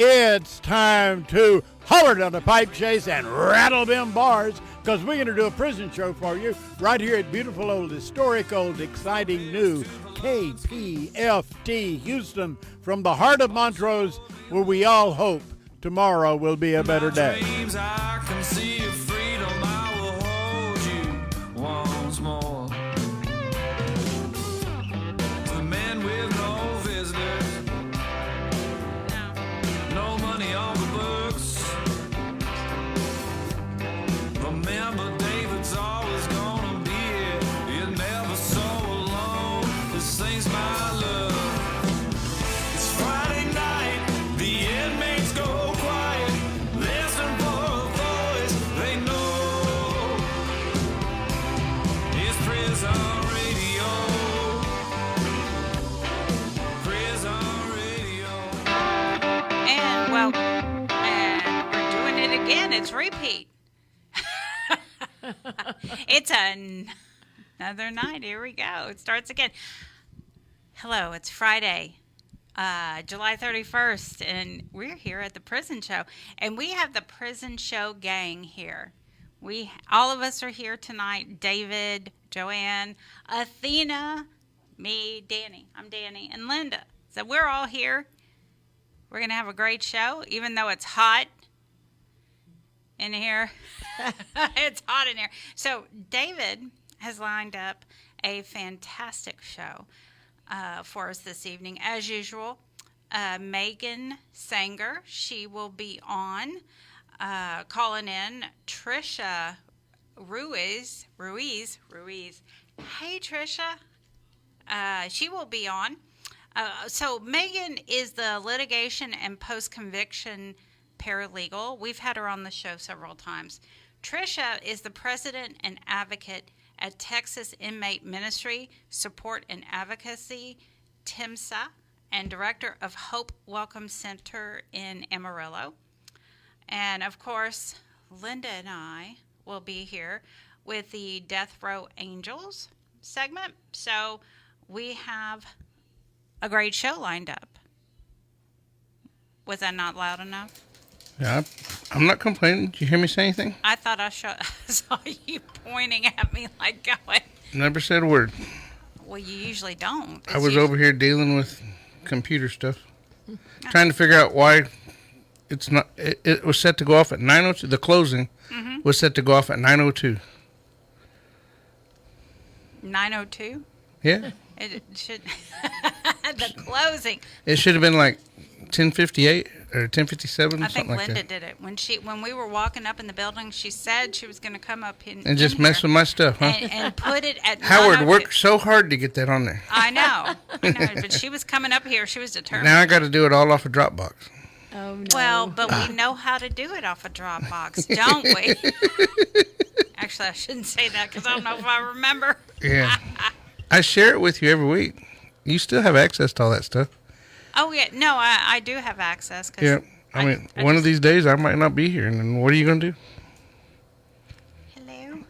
It's time to holler down the pipe chase and rattle them bars, because we're going to do a prison show for you right here at beautiful old, historic old, exciting new KPFT Houston, from the heart of Montrose, where we all hope tomorrow will be a better day. I can see your freedom. I will hold you once more. The men with no visitors, no money on the books. Remember, David's always gonna be here. You're never so alone. This thing's my love. It's Friday night. The inmates go quiet. Listen for a voice they know. It's prison radio. Prison radio. And welcome. And we're doing it again. It's repeat. It's another night. Here we go. It starts again. Hello, it's Friday, July 31st, and we're here at the Prison Show. And we have the Prison Show gang here. All of us are here tonight. David, Joanne, Athena, me, Dani. I'm Dani, and Linda. So we're all here. We're going to have a great show, even though it's hot in here. It's hot in here. So David has lined up a fantastic show for us this evening. As usual, Megan Sanger, she will be on. Calling in Trisha Ruiz. Hey, Trisha. She will be on. So Megan is the litigation and post-conviction paralegal. We've had her on the show several times. Trisha is the president and advocate at Texas Inmate Ministry Support and Advocacy, TIMSA, and director of Hope Welcome Center in Amarillo. And of course, Linda and I will be here with the Death Row Angels segment. So we have a great show lined up. Was that not loud enough? Yeah, I'm not complaining. Did you hear me say anything? I thought I saw you pointing at me like going. Never said a word. Well, you usually don't. I was over here dealing with computer stuff, trying to figure out why it's not. It was set to go off at 9:02. The closing was set to go off at 9:02. 9:02? Yeah. It should. The closing. It should have been like 10:58 or 10:57. I think something like Linda that. did it when we were walking up in the building. She said she was going to come up and just mess with my stuff, huh? and put it at Howard 9:02. worked so hard to get that on there. I know, but she was coming up here. She was determined. Now I got to do it all off of Dropbox. Oh, no. Well, but we know how to do it off a Dropbox, don't we? Actually, I shouldn't say that because I don't know if I remember. Yeah. I share it with you every week. You still have access to all that stuff. Oh, yeah. No, I do have access. Cause Yeah. I mean, one of these days I might not be here, and then what are you going to do? Hello?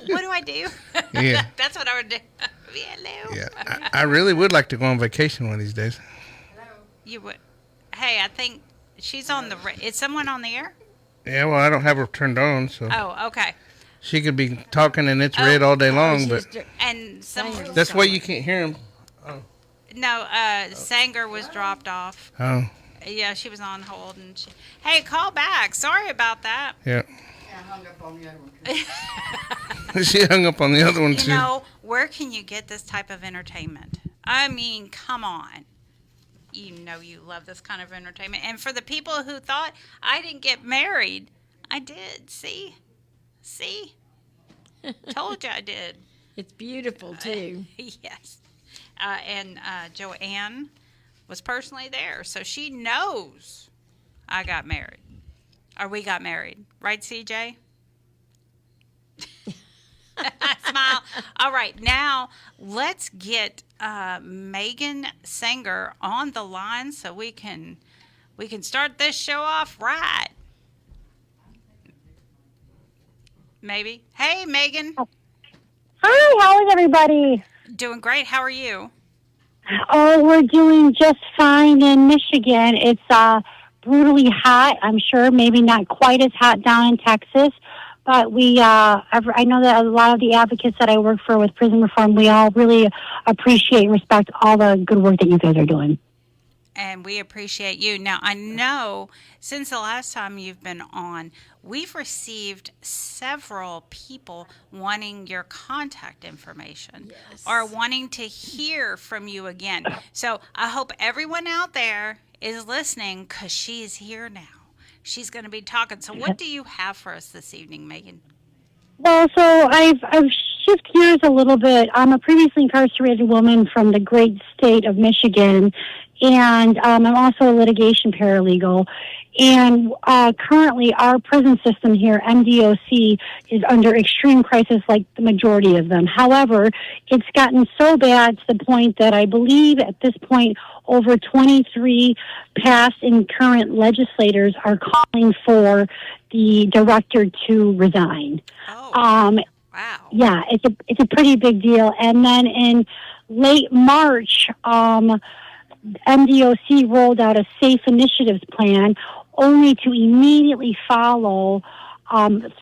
What do I do? Yeah. That's what I would do. Hello? Yeah. I really would like to go on vacation one of these days. You would. Hey, I think she's on the... Is someone on the air? Yeah, well, I don't have her turned on, so... Oh, okay. She could be talking and it's red all day long, but... And some... That's why you can't hear him. Oh. No, Sanger was dropped off. Oh. Yeah, she was on hold. And hey, call back. Sorry about that. Yeah. I hung up on the other one. She hung up on the other one, too. You know, where can you get this type of entertainment? I mean, come on. You know you love this kind of entertainment. And for the people who thought I didn't get married, I did. See? Told you I did. It's beautiful, too. Yes. And Joanne was personally there, so she knows I got married. Or we got married. Right, CJ? Smile. All right, now let's get Megan Sanger on the line so we can start this show off right. Maybe. Hey, Megan. Hi, how is everybody? Doing great. How are you? Oh, we're doing just fine in Michigan. It's brutally hot. I'm sure maybe not quite as hot down in Texas, but I know that a lot of the advocates that I work for with prison reform, we all really appreciate and respect all the good work that you guys are doing. And we appreciate you. Now, I know since the last time you've been on, we've received several people wanting your contact information or wanting to hear from you again. So I hope everyone out there is listening because she's here now. She's going to be talking. So what do you have for us this evening, Megan? Well, so I've shifted gears a little bit. I'm a previously incarcerated woman from the great state of Michigan, and I'm also a litigation paralegal. And currently, our prison system here, MDOC, is under extreme crisis like the majority of them. However, it's gotten so bad to the point that I believe at this point over 23 past and current legislators are calling for the director to resign. Oh, wow. Yeah, it's a pretty big deal. And then in late March, MDOC rolled out a safe initiatives plan only to immediately follow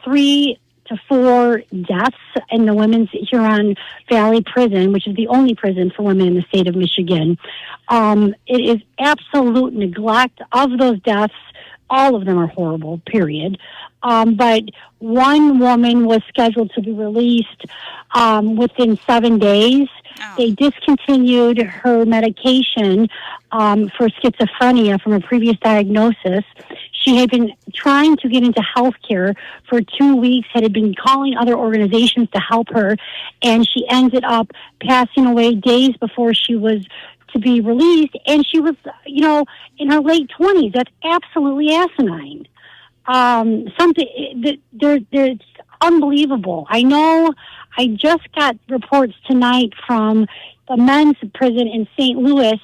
3 to 4 deaths in the Women's Huron Valley Prison, which is the only prison for women in the state of Michigan. It is absolute neglect of those deaths. All of them are horrible, period. But one woman was scheduled to be released within 7 days. Oh. They discontinued her medication for schizophrenia from a previous diagnosis. She had been trying to get into healthcare for 2 weeks, had been calling other organizations to help her, and she ended up passing away days before she was to be released, and she was, in her late 20s. That's absolutely asinine. It's unbelievable. I know I just got reports tonight from the men's prison in St. Louis,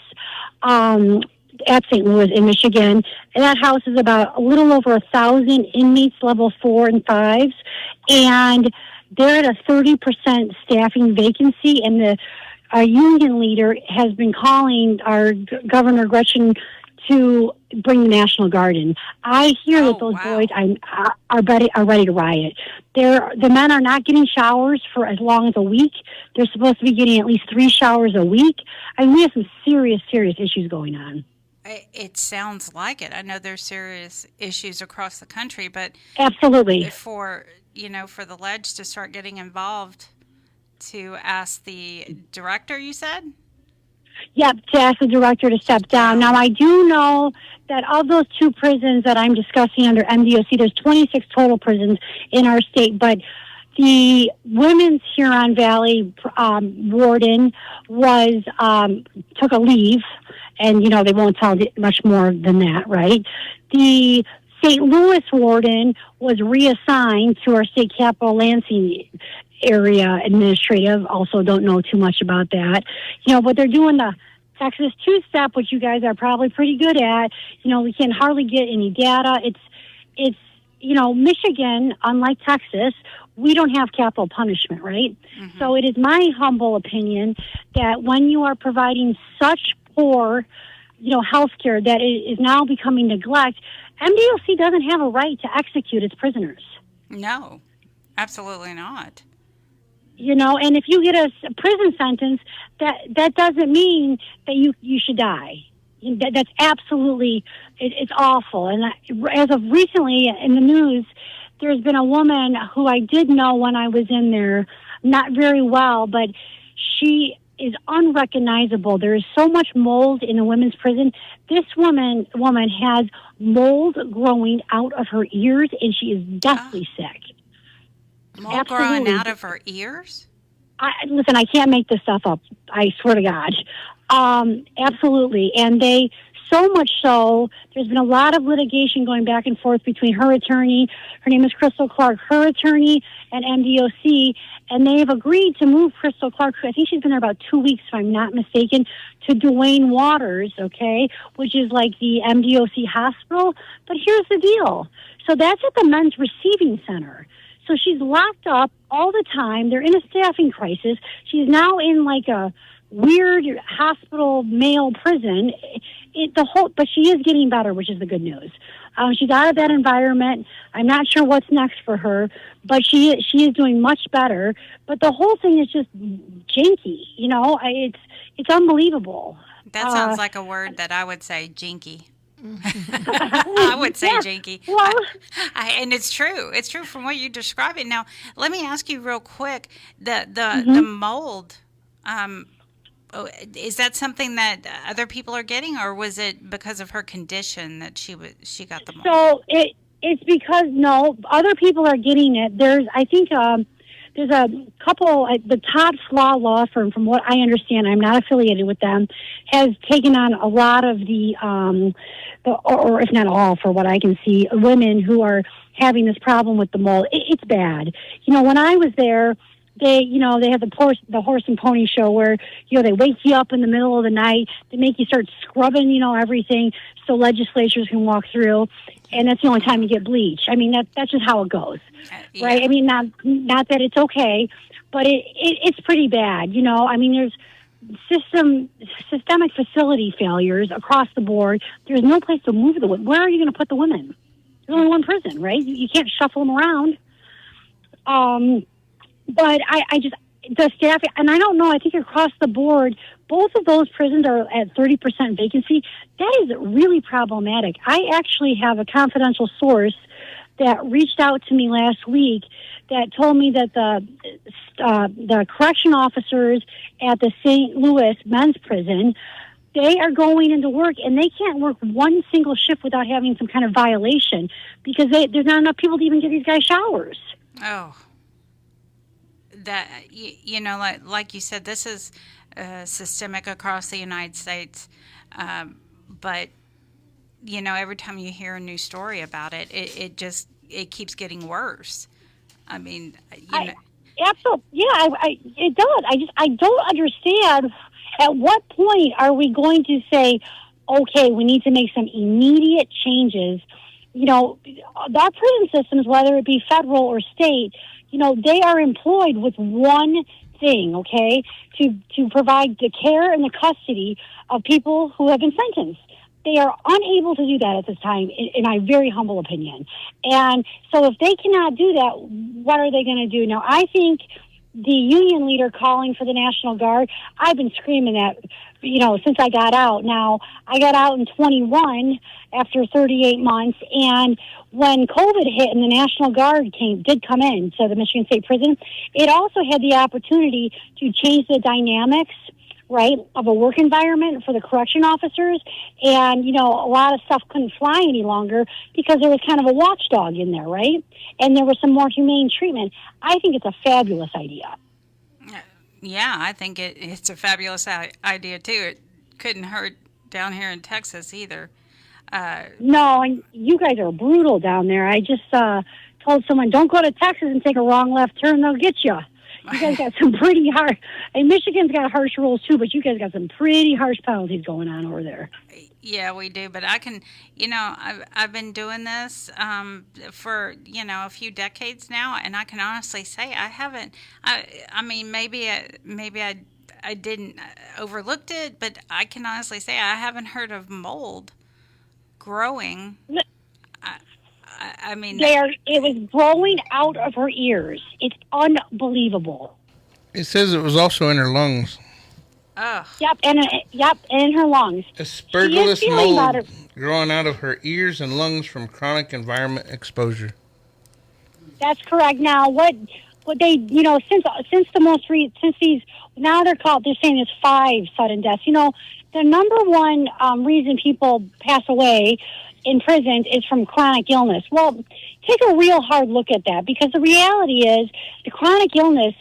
at St. Louis in Michigan. And that house is about a little over 1,000 inmates, level 4 and 5s, and they're at a 30% staffing vacancy, and the union leader has been calling our Governor Gretchen to bring the National Guard in. I hear that those boys are ready to riot. The men are not getting showers for as long as a week. They're supposed to be getting at least 3 showers a week. I mean, we have some serious issues going on. It sounds like it. I know there's serious issues across the country, but absolutely for the ledge to start getting involved, to ask the director, you said? Yep, to ask the director to step down. Now, I do know that of those 2 prisons that I'm discussing under MDOC, there's 26 total prisons in our state, but the Women's Huron Valley warden took a leave, and, they won't tell much more than that, right? The St. Louis warden was reassigned to our state capital Lansing area administrative. Also don't know too much about that. But they're doing the Texas 2-step, which you guys are probably pretty good at. We can hardly get any data. It's Michigan, unlike Texas, we don't have capital punishment, right? Mm-hmm. So it is my humble opinion that when you are providing such poor, health care that it is now becoming neglect, MDOC doesn't have a right to execute its prisoners. No, absolutely not. And if you get a prison sentence, that doesn't mean that you should die. That's absolutely, it's awful. And as of recently in the news, there's been a woman who I did know when I was in there, not very well, but she is unrecognizable. There is so much mold in the women's prison. This woman has mold growing out of her ears, and she is deathly sick. Mold growing out of her ears? Listen, I can't make this stuff up. I swear to God. Absolutely. And so much so, there's been a lot of litigation going back and forth between her attorney, her name is Crystal Clark, her attorney, and MDOC, and they've agreed to move Crystal Clark, I think she's been there about 2 weeks, if I'm not mistaken, to Duane Waters, okay, which is like the MDOC hospital. But here's the deal. So that's at the men's receiving center. So she's locked up all the time. They're in a staffing crisis. She's now in like a weird hospital male prison. But she is getting better, which is the good news. She's out of that environment. I'm not sure what's next for her, but she is doing much better. But the whole thing is just janky. It's unbelievable. That sounds like a word that I would say, jinky. I would say jinky. Well, and it's true. It's true from what you describe it. Now, let me ask you real quick: the mold. Is that something that other people are getting, or was it because of her condition that she got the mold? So it's because other people are getting it. There's a couple. The Todd Flaw law firm, from what I understand, I'm not affiliated with them, has taken on a lot of or if not all, for what I can see, women who are having this problem with the mold. It's bad. When I was there, they have the horse and pony show where, they wake you up in the middle of the night. They make you start scrubbing, everything so legislatures can walk through. And that's the only time you get bleach. I mean, that's just how it goes, right? I mean, not that it's okay, but it's pretty bad. I mean, there's systemic facility failures across the board. There's no place to move the women. Where are you going to put the women? There's only one prison, right? You can't shuffle them around. But the staff, and I don't know, I think across the board, both of those prisons are at 30% vacancy. That is really problematic. I actually have a confidential source that reached out to me last week that told me that the correction officers at the St. Louis men's prison, they are going into work and they can't work one single shift without having some kind of violation because there's not enough people to even give these guys showers. Oh. That, like you said, this is systemic across the United States. But, every time you hear a new story about it, it keeps getting worse. I mean, Absolutely. Yeah, it does. I don't understand at what point are we going to say, okay, we need to make some immediate changes. Our prison systems, whether it be federal or state, they are employed with one thing, okay, to provide the care and the custody of people who have been sentenced. They are unable to do that at this time, in my very humble opinion. And so if they cannot do that, what are they going to do? Now, I think the union leader calling for the National Guard, I've been screaming that, since I got out. Now, I got out in 21 after 38 months, and when COVID hit and the National Guard did come in to the Michigan State Prison, it also had the opportunity to change the dynamics, right, of a work environment for the correction officers. And, a lot of stuff couldn't fly any longer because there was kind of a watchdog in there, right? And there was some more humane treatment. I think it's a fabulous idea. Yeah, I think it's a fabulous idea, too. It couldn't hurt down here in Texas either. No, and you guys are brutal down there. I just told someone, don't go to Texas and take a wrong left turn. They'll get you. You guys got some pretty harsh, and Michigan's got harsh rules too, but you guys got some pretty harsh penalties going on over there. Yeah, we do, but I can, I've been doing this for, a few decades now, and I can honestly say I haven't, I mean, maybe I didn't overlooked it, but I can honestly say I haven't heard of mold growing. I mean, it was growing out of her ears. It's unbelievable. It says it was also in her lungs. Oh. Yep, and in her lungs. Aspergillus mold growing out of her ears and lungs from chronic environment exposure. That's correct. Now, what they, since these, now they're saying it's 5 sudden deaths. The number one reason people pass away in prisons is from chronic illness. Well, take a real hard look at that, because the reality is the chronic illness,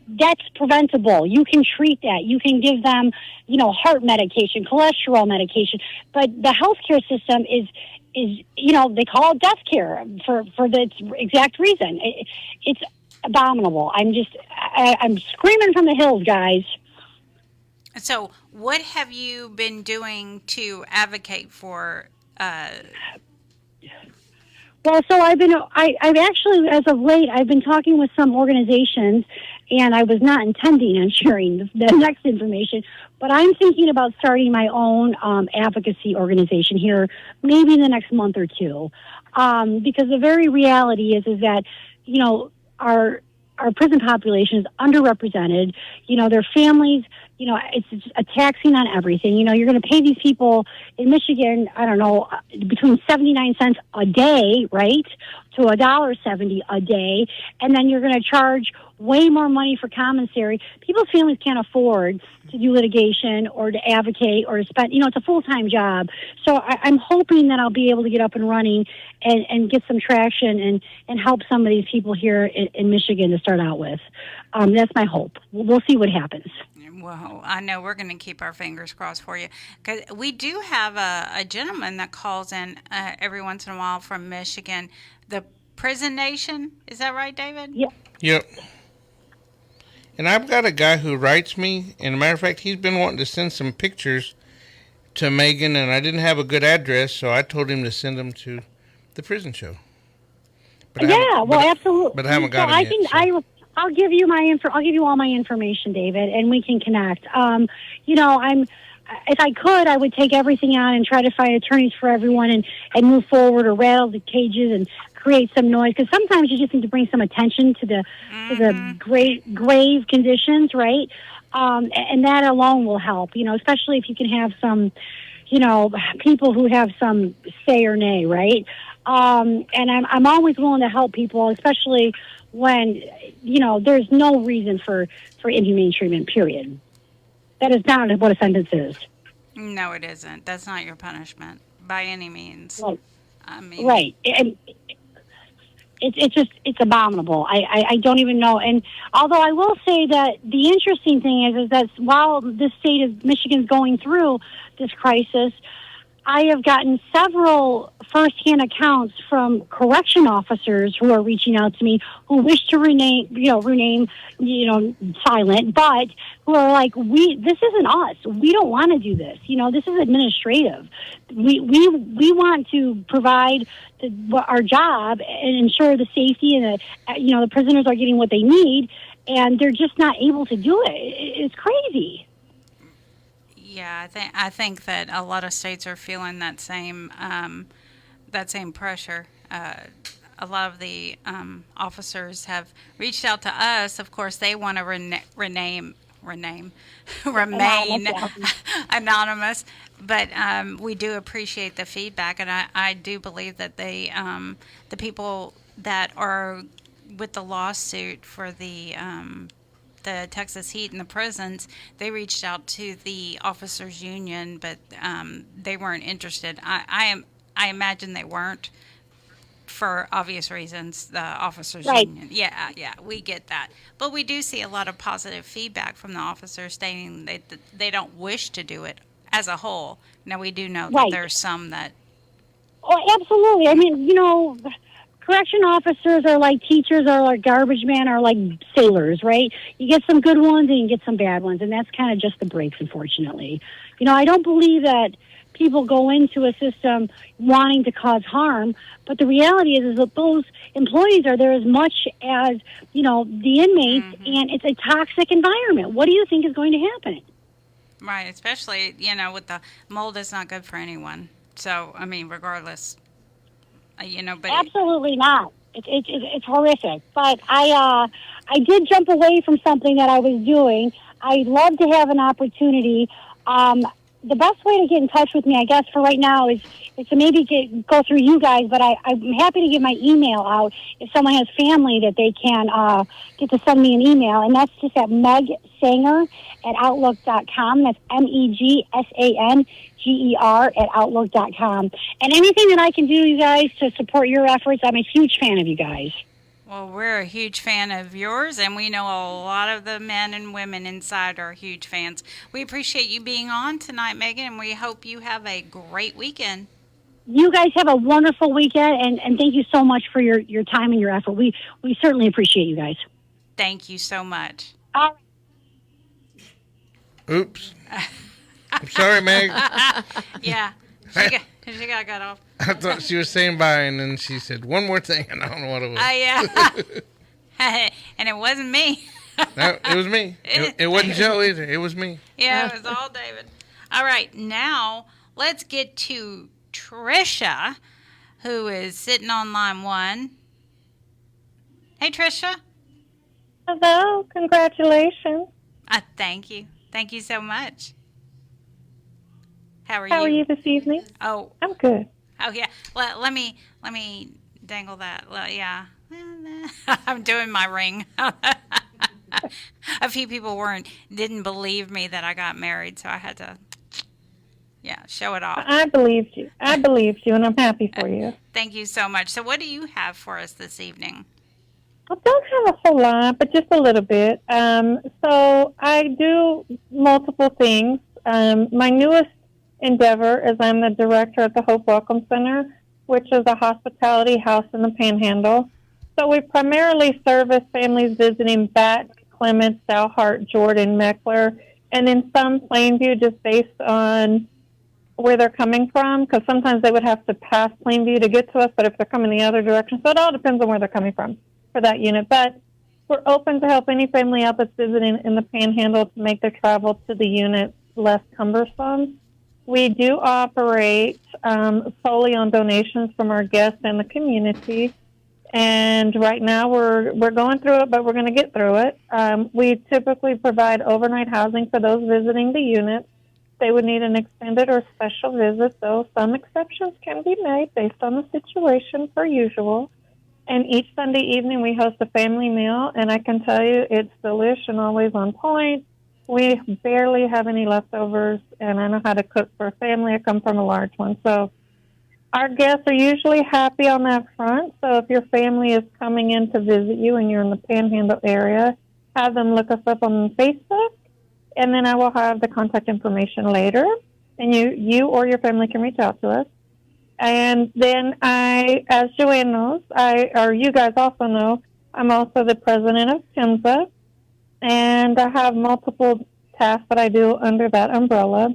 that's preventable. You can treat that. You can give them, heart medication, cholesterol medication. But the healthcare system is they call it death care for the exact reason. It's abominable. I'm screaming from the hills, guys. So what have you been doing to advocate for? Well, so I've actually, as of late, I've been talking with some organizations, and I was not intending on sharing the next information, but I'm thinking about starting my own advocacy organization here, maybe in the next month or two, because the very reality is that, you know, our prison population is underrepresented. You know, their families, you know, it's just a taxing on everything. You know, you're going to pay these people in Michigan, I don't know, between 79 cents a day, right, to $1.70 a day, and then you're going to charge way more money for commissary. People's families can't afford to do litigation or to advocate or to spend, you know, it's a full-time job. So I'm hoping that I'll be able to get up and running and get some traction and help some of these people here in Michigan to start out with. That's my hope. We'll see what happens. Well, I know we're going to keep our fingers crossed for you. Because we do have a gentleman that calls in every once in a while from Michigan, the Prison Nation. Is that right, David? Yep. Yep. And I've got a guy who writes me, and a matter of fact, he's been wanting to send some pictures to Megan, and I didn't have a good address, so I told him to send them to the Prison Show. But Absolutely. But I haven't got them yet. So. I'll give you I'll give you all my information, David, and we can connect. You know, if I could, I would take everything on and try to find attorneys for everyone and move forward or rattle the cages and create some noise, because sometimes you just need to bring some attention to the grave conditions, right? And that alone will help, you know, especially if you can have some, you know, people who have some say or nay, right? And I'm always willing to help people, especially when, you know, there's no reason for inhumane treatment, period. That is not what a sentence is. No, it isn't. That's not your punishment by any means. Right. I mean, right. And it's abominable. I don't even know. And although I will say that the interesting thing is that while the state of Michigan's going through this crisis, I have gotten several firsthand accounts from correction officers who are reaching out to me who wish to remain silent, but who are like, this isn't us. We don't want to do this. You know, this is administrative. We want to provide our job and ensure the safety and the prisoners are getting what they need, and they're just not able to do it. It's crazy. Yeah, I think that a lot of states are feeling that same pressure. A lot of the officers have reached out to us. Of course, they want to remain anonymous, but we do appreciate the feedback, and I do believe that the people that are with the lawsuit for the Texas heat in the prisons, they reached out to the officers union, but they weren't interested. I imagine they weren't, for obvious reasons, the officers union. Yeah, we get that. But we do see a lot of positive feedback from the officers stating that they don't wish to do it as a whole. Now, we do know that there's some that... Oh, absolutely. I mean, you know, correction officers are like teachers, or like garbage men, or like sailors, right? You get some good ones and you get some bad ones, and that's kind of just the breaks, unfortunately. You know, I don't believe that people go into a system wanting to cause harm, but the reality is that those employees are there as much as, you know, the inmates, and it's a toxic environment. What do you think is going to happen? Right, especially, you know, with the mold is not good for anyone. So, I mean, regardless, you know, but... Absolutely not. It's horrific. But I did jump away from something that I was doing. I'd love to have an opportunity. The best way to get in touch with me, I guess, for right now is to maybe go through you guys, but I'm happy to give my email out if someone has family that they can get to send me an email, and that's just at megsanger@outlook.com. That's MEGSANGER@outlook.com. And anything that I can do, you guys, to support your efforts, I'm a huge fan of you guys. Well, we're a huge fan of yours, and we know a lot of the men and women inside are huge fans. We appreciate you being on tonight, Megan, and we hope you have a great weekend. You guys have a wonderful weekend, and thank you so much for your time and your effort. We certainly appreciate you guys. Thank you so much. Oops. I'm sorry, Meg. Yeah. She got off. I thought she was saying bye, and then she said one more thing, and I don't know what it was. Yeah. And it wasn't me. No, it was me. It wasn't Joe either. It was me. Yeah, it was all David. All right, now let's get to Trisha, who is sitting on line 1. Hey, Trisha. Hello, congratulations. Thank you. Thank you so much. How are How are you this evening? Oh, I'm good. oh yeah. Let me dangle that. Yeah. I'm doing my ring. A few people didn't believe me that I got married, so I had to, show it off. I believed you. And I'm happy for you. Thank you so much. So what do you have for us this evening? I don't have a whole lot, but just a little bit. So I do multiple things. My newest endeavor is I'm the director at the Hope Welcome Center, which is a hospitality house in the Panhandle. So we primarily service families visiting Bath, Clements, Dalhart, Jordan, Meckler, and in some Plainview just based on where they're coming from, because sometimes they would have to pass Plainview to get to us, but if they're coming the other direction, so it all depends on where they're coming from for that unit. But we're open to help any family out that's visiting in the Panhandle to make their travel to the unit less cumbersome. We do operate solely on donations from our guests and the community. And right now we're going through it, but we're going to get through it. We typically provide overnight housing for those visiting the unit. They would need an extended or special visit, though some exceptions can be made based on the situation per usual. And each Sunday evening we host a family meal, and I can tell you it's delish and always on point. We barely have any leftovers, and I know how to cook for a family. I come from a large one. So our guests are usually happy on that front. So if your family is coming in to visit you and you're in the Panhandle area, have them look us up on Facebook, and then I will have the contact information later, and you or your family can reach out to us. And then I, as Joanne knows, or you guys also know, I'm also the president of PIMSA, and I have multiple tasks that I do under that umbrella.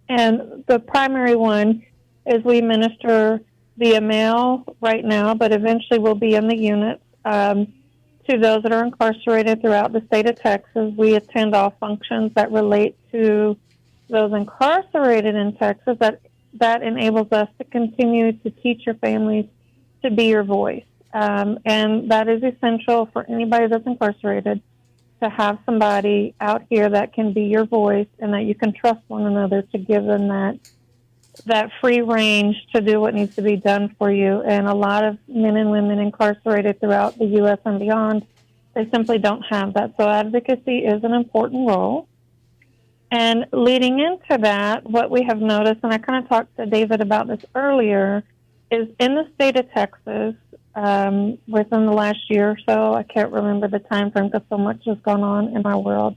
And the primary one is we minister via mail right now, but eventually we'll be in the units to those that are incarcerated throughout the state of Texas. We attend all functions that relate to those incarcerated in Texas. That enables us to continue to teach your families to be your voice. And that is essential for anybody that's incarcerated, to have somebody out here that can be your voice and that you can trust one another to give them that free range to do what needs to be done for you. And a lot of men and women incarcerated throughout the U.S. and beyond, they simply don't have that. So advocacy is an important role. And leading into that, what we have noticed, and I kind of talked to David about this earlier, is in the state of Texas, within the last year or so, I can't remember the time frame because so much has gone on in our world,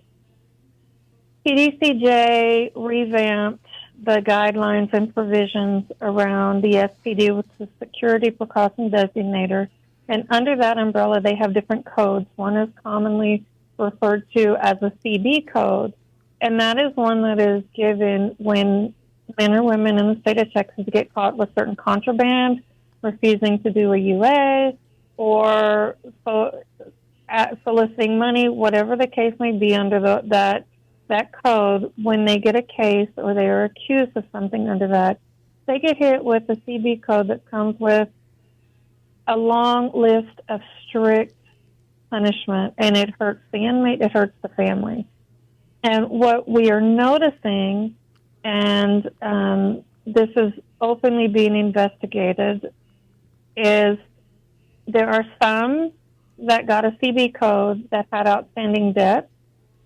PDCJ revamped the guidelines and provisions around the SPD, which is Security Precaution Designator. And under that umbrella, they have different codes. One is commonly referred to as a CB code, and that is one that is given when men or women in the state of Texas get caught with certain contraband, refusing to do a UA, or soliciting money, whatever the case may be under that code. When they get a case or they are accused of something under that, they get hit with a CB code that comes with a long list of strict punishment, and it hurts the inmate, it hurts the family. And what we are noticing, and this is openly being investigated, is there are some that got a CB code that had outstanding debt,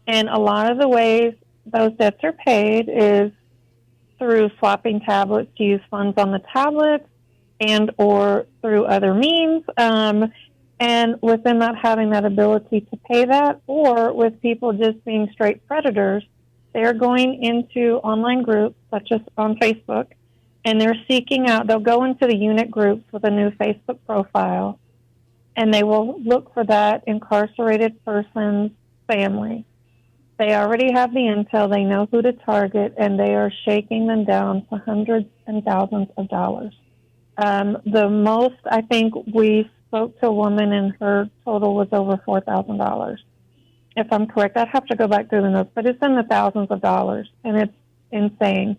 and a lot of the ways those debts are paid is through swapping tablets to use funds on the tablets and or through other means, and with them not having that ability to pay that, or with people just being straight predators, they're going into online groups such as on Facebook, and they're seeking out, they'll go into the unit groups with a new Facebook profile, and they will look for that incarcerated person's family. They already have the intel, they know who to target, and they are shaking them down for hundreds and thousands of dollars. The most, I think, we spoke to a woman and her total was over $4,000. if I'm correct. I'd have to go back through the notes, but it's in the thousands of dollars, and it's insane.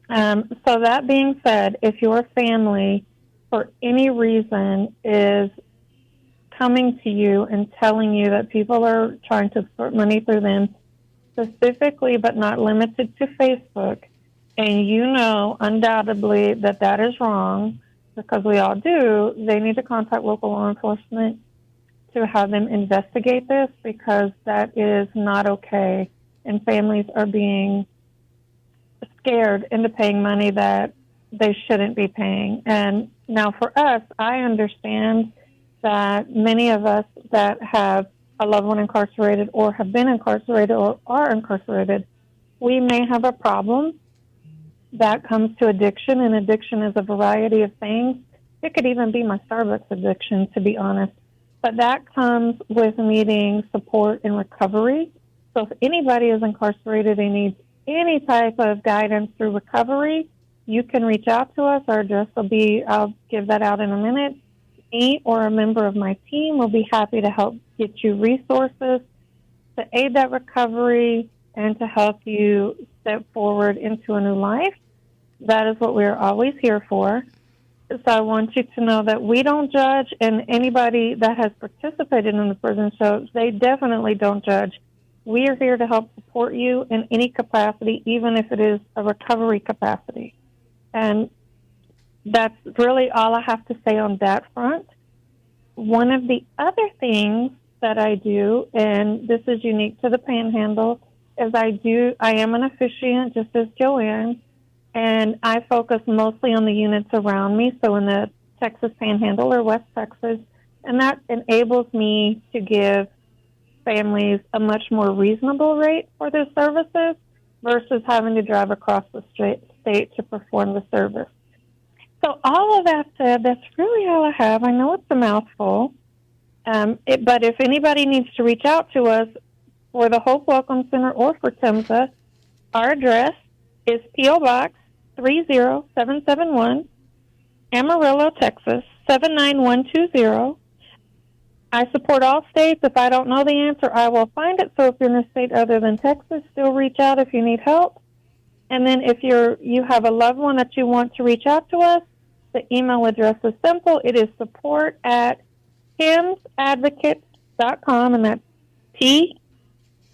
So that being said, if your family, for any reason, is coming to you and telling you that people are trying to put money through them, specifically but not limited to Facebook, and you know undoubtedly that that is wrong, because we all do, they need to contact local law enforcement to have them investigate this, because that is not okay, and families are being scared into paying money that they shouldn't be paying. And now for us, I understand that many of us that have a loved one incarcerated or have been incarcerated or are incarcerated, we may have a problem that comes to addiction, and addiction is a variety of things. It could even be my Starbucks addiction, to be honest. But that comes with needing support in recovery. So if anybody is incarcerated and needs any type of guidance through recovery, you can reach out to us. Our address will be, I'll give that out in a minute. Me or a member of my team will be happy to help get you resources to aid that recovery and to help you step forward into a new life. That is what we're always here for. So I want you to know that we don't judge, and anybody that has participated in the prison show, they definitely don't judge. We are here to help support you in any capacity, even if it is a recovery capacity. And that's really all I have to say on that front. One of the other things that I do, and this is unique to the Panhandle, is I am an officiant, just as Joanne, and I focus mostly on the units around me, so in the Texas Panhandle or West Texas, and that enables me to give families a much more reasonable rate for their services versus having to drive across the state to perform the service. So all of that said, that's really all I have. I know it's a mouthful, but if anybody needs to reach out to us for the Hope Welcome Center or for TIMSA, our address is P.O. Box 30771, Amarillo, Texas 79120. I support all states. If I don't know the answer, I will find it. So if you're in a state other than Texas, still reach out if you need help. And then if you have a loved one that you want to reach out to us, the email address is simple. It is support@himsadvocates.com, and that's T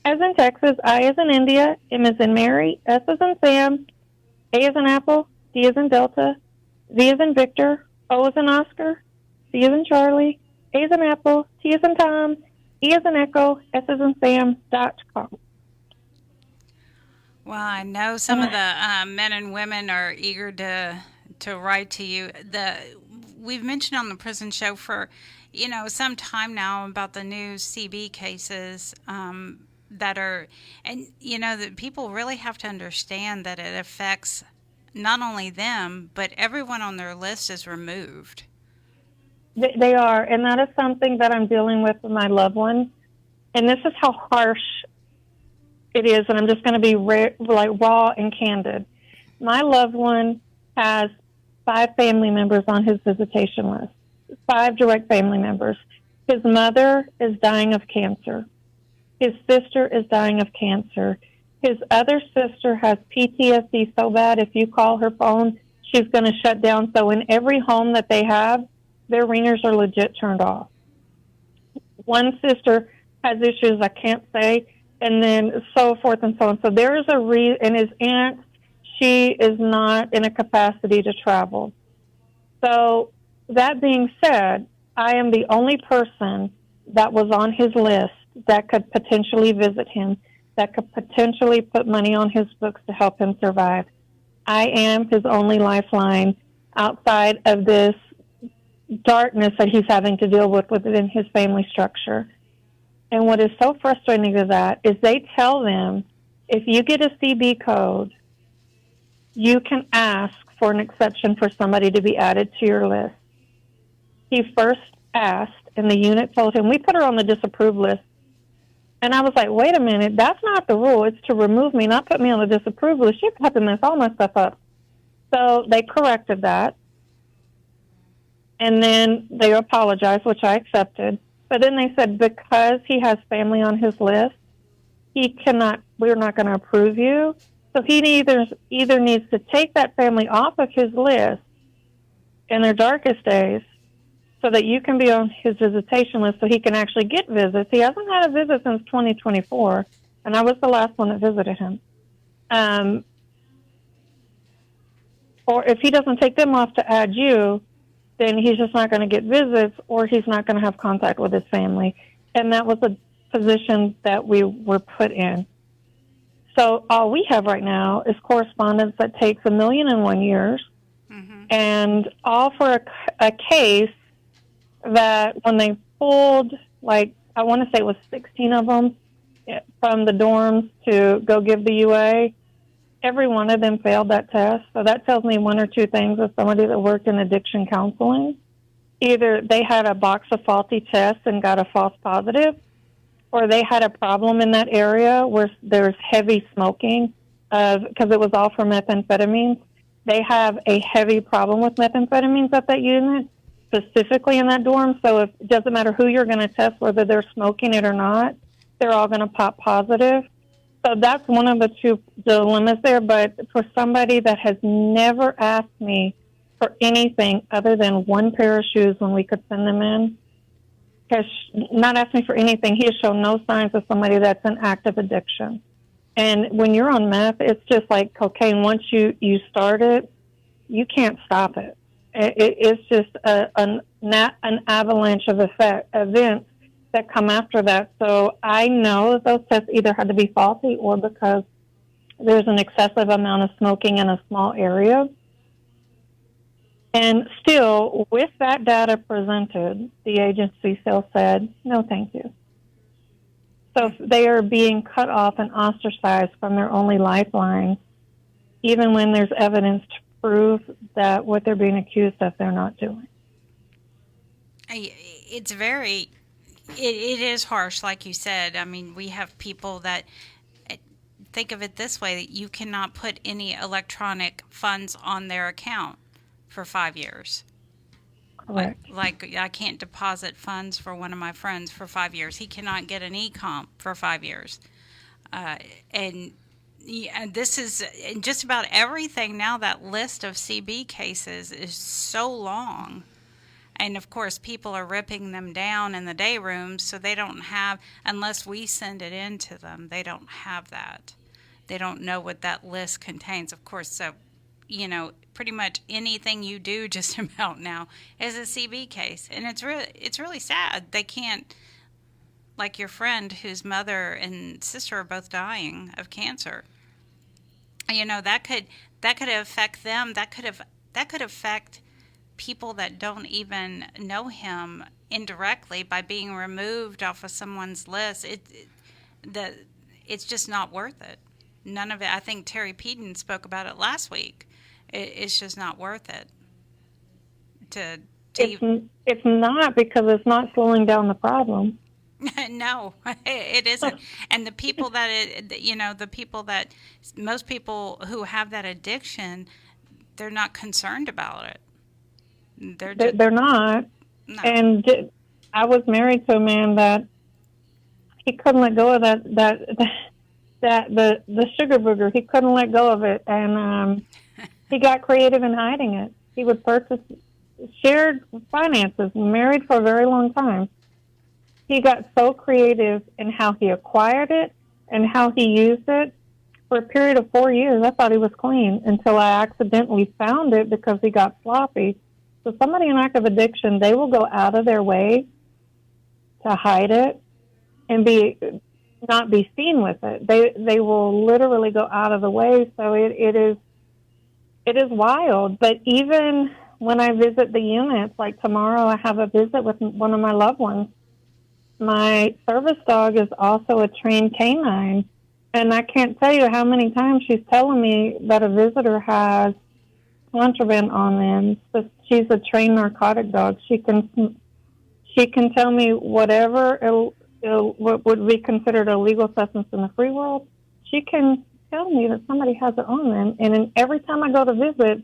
as in Texas, I as in India, M as in Mary, S as in Sam, A as in Apple, D as in Delta, V as in Victor, O as in Oscar, C as in Charlie, A as in Apple, T as in Tom, E as in Echo, S as in Sam.com. Well, I know some of the men and women are eager to write to you. We've mentioned on the prison show for some time now about the new CB cases that are, and that people really have to understand that it affects not only them but everyone on their list is removed. They are, and that is something that I'm dealing with my loved one, and this is how harsh it is, and I'm just going to be raw and candid. My loved one has 5 family members on his visitation list, 5 direct family members. His mother is dying of cancer. His sister is dying of cancer. His other sister has PTSD so bad if you call her phone, she's going to shut down. So in every home that they have, their ringers are legit turned off. One sister has issues I can't say, and then so forth and so on. So there is and his aunt, she is not in a capacity to travel. So that being said, I am the only person that was on his list that could potentially visit him, that could potentially put money on his books to help him survive. I am his only lifeline outside of this darkness that he's having to deal with within his family structure. And what is so frustrating to that is they tell them, if you get a CB code, you can ask for an exception for somebody to be added to your list. He first asked, and the unit told him, we put her on the disapproved list. And I was like, wait a minute, that's not the rule. It's to remove me, not put me on the disapproved list. You have to mess all my stuff up. So they corrected that. And then they apologized, which I accepted. But then they said because he has family on his list, we're not going to approve you. So he either needs to take that family off of his list in their darkest days so that you can be on his visitation list so he can actually get visits. He hasn't had a visit since 2024, and I was the last one that visited him. Or if he doesn't take them off to add you, then he's just not going to get visits, or he's not going to have contact with his family. And that was a position that we were put in. So all we have right now is correspondence that takes 1,000,001 years, and all for a case that when they pulled, like, I want to say it was 16 of them from the dorms to go give the UA, every one of them failed that test. So that tells me one or two things as somebody that worked in addiction counseling. Either they had a box of faulty tests and got a false positive, or they had a problem in that area where there's heavy smoking, because it was all for methamphetamines. They have a heavy problem with methamphetamines at that unit, specifically in that dorm. So it doesn't matter who you're going to test, whether they're smoking it or not, they're all going to pop positive. So that's one of the two dilemmas there. But for somebody that has never asked me for anything other than one pair of shoes when we could send them in, has not asked me for anything, he has shown no signs of somebody that's in active addiction. And when you're on meth, it's just like cocaine. Once you start it, you can't stop it. It's just an avalanche of events that come after that. So I know that those tests either had to be faulty or because there's an excessive amount of smoking in a small area. And still, with that data presented, the agency still said, no, thank you. So they are being cut off and ostracized from their only lifeline, even when there's evidence to prove that what they're being accused of, they're not doing. It's it is harsh, like you said. I mean, we have people that think of it this way, that you cannot put any electronic funds on their account for 5 years. Correct. Like I can't deposit funds for one of my friends for 5 years. He cannot get an e-comp for 5 years. And this is just about everything now. That list of CB cases is so long. And, of course, people are ripping them down in the day rooms, so they don't have, unless we send it in to them, they don't have that. They don't know what that list contains, of course. So, pretty much anything you do just about now is a CB case. And it's really sad. They can't, like your friend whose mother and sister are both dying of cancer. That could affect them. That could affect people that don't even know him indirectly by being removed off of someone's list. It's just not worth it. None of it. I think Terry Peden spoke about it last week. It's just not worth it. It's not, because it's not slowing down the problem. No, it isn't. And the people that most people who have that addiction, they're not concerned about it. They're not. No. And I was married to a man that he couldn't let go of the sugar booger. He couldn't let go of it, and he got creative in hiding it. He would purchase shared finances, married for a very long time. He got so creative in how he acquired it and how he used it. For a period of 4 years, I thought he was clean until I accidentally found it because he got sloppy. So somebody in active addiction, they will go out of their way to hide it and not be seen with it. They will literally go out of the way. So it is wild. But even when I visit the units, like tomorrow I have a visit with one of my loved ones. My service dog is also a trained canine, and I can't tell you how many times she's telling me that a visitor has contraband on them. So she's a trained narcotic dog. She can tell me whatever what would be considered a legal substance in the free world. She can tell me that somebody has it on them, and then every time I go to visit,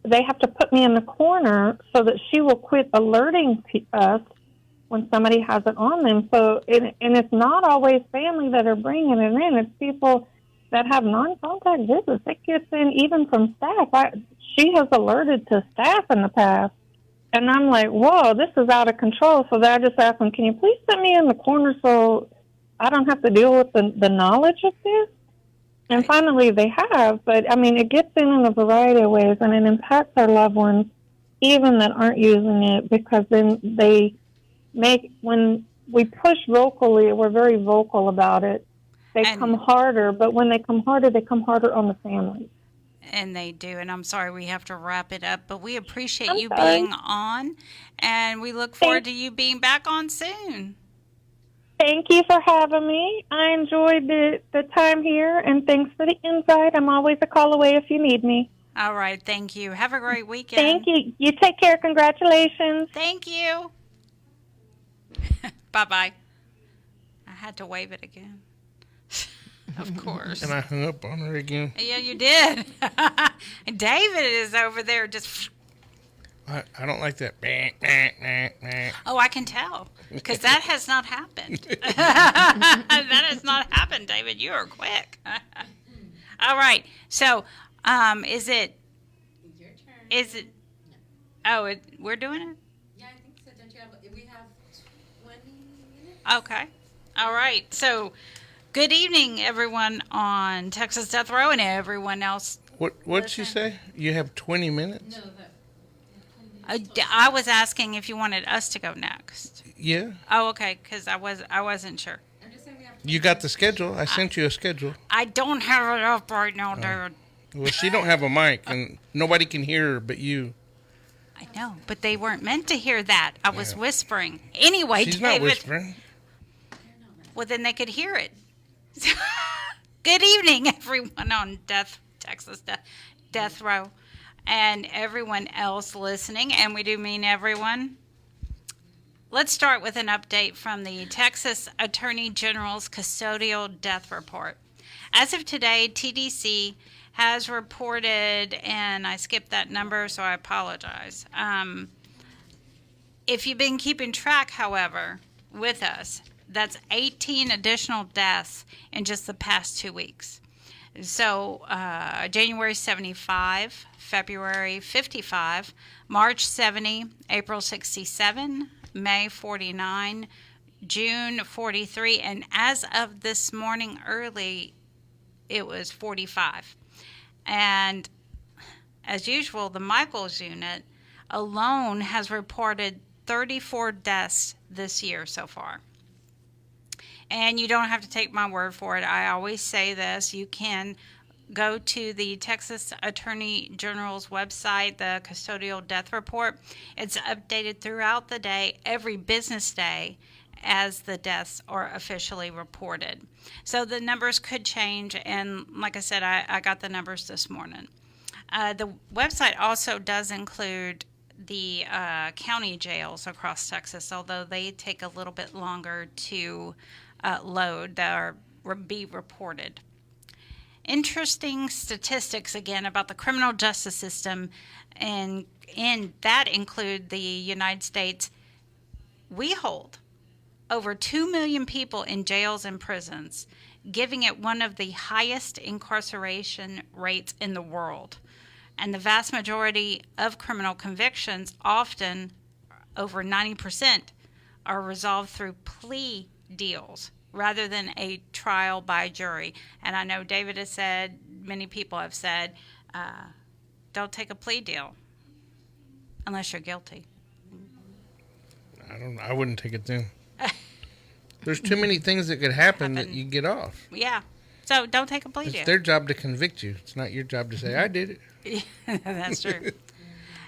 they have to put me in the corner so that she will quit alerting us when somebody has it on them. So, and it's not always family that are bringing it in. It's people that have non-contact visits. It gets in even from staff. She has alerted to staff in the past. And I'm like, whoa, this is out of control. So I just asked them, can you please put me in the corner so I don't have to deal with the knowledge of this? And finally they have. But, I mean, it gets in a variety of ways, and it impacts our loved ones, even that aren't using it, because then they make, when we push vocally, we're very vocal about it, they come harder. But when they come harder on the family. And they do. And I'm sorry we have to wrap it up, but we appreciate you being on, and we look forward to you being back on soon. Thank you for having me. I enjoyed the time here, and thanks for the invite. I'm always a call away if you need me. All right. Thank you. Have a great weekend. Thank you. You take care. Congratulations. Thank you. Bye-bye. I had to wave it again. Of course. And I hung up on her again. Yeah, you did. And David is over there just... I don't like that. Oh, I can tell. Because that has not happened. That has not happened, David. You are quick. All right. So, is it... Your turn. Is it... Oh, we're doing it? Yeah, I think so. Don't you have... We have 20 minutes? Okay. All right. So... Good evening, everyone on Texas Death Row and everyone else. What'd she say? You have 20 minutes? No, I was asking if you wanted us to go next. Yeah. Oh, okay, because I wasn't sure. I'm just saying we have... You got the schedule. I sent you a schedule. I don't have it up right now, David. Well, she don't have a mic, and nobody can hear her but you. I know, but they weren't meant to hear that. I was whispering. Anyway, She's David. not whispering. Well, then they could hear it. Good evening, everyone on Texas Death Row, and everyone else listening, and we do mean everyone. Let's start with an update from the Texas Attorney General's custodial death report. As of today, TDC has reported, and I skipped that number, so I apologize. If you've been keeping track, however, with us, that's 18 additional deaths in just the past 2 weeks. So January 75, February 55, March 70, April 67, May 49, June 43, and as of this morning early, it was 45. And as usual, the Michaels unit alone has reported 34 deaths this year so far. And you don't have to take my word for it. I always say this. You can go to the Texas Attorney General's website, the custodial death report. It's updated throughout the day, every business day, as the deaths are officially reported. So the numbers could change. And like I said, I got the numbers this morning. The website also does include the county jails across Texas, although they take a little bit longer to load or be reported. Interesting statistics again about the criminal justice system, and that include the United States. We hold over 2 million people in jails and prisons, giving it one of the highest incarceration rates in the world. And the vast majority of criminal convictions, often over 90%, are resolved through plea deals rather than a trial by jury. And I know David has said, many people have said, don't take a plea deal unless you're guilty. I wouldn't take it then. There's too many things that could happen that you get off. Yeah. So don't take a plea deal. It's their job to convict you. It's not your job to say, I did it. That's true.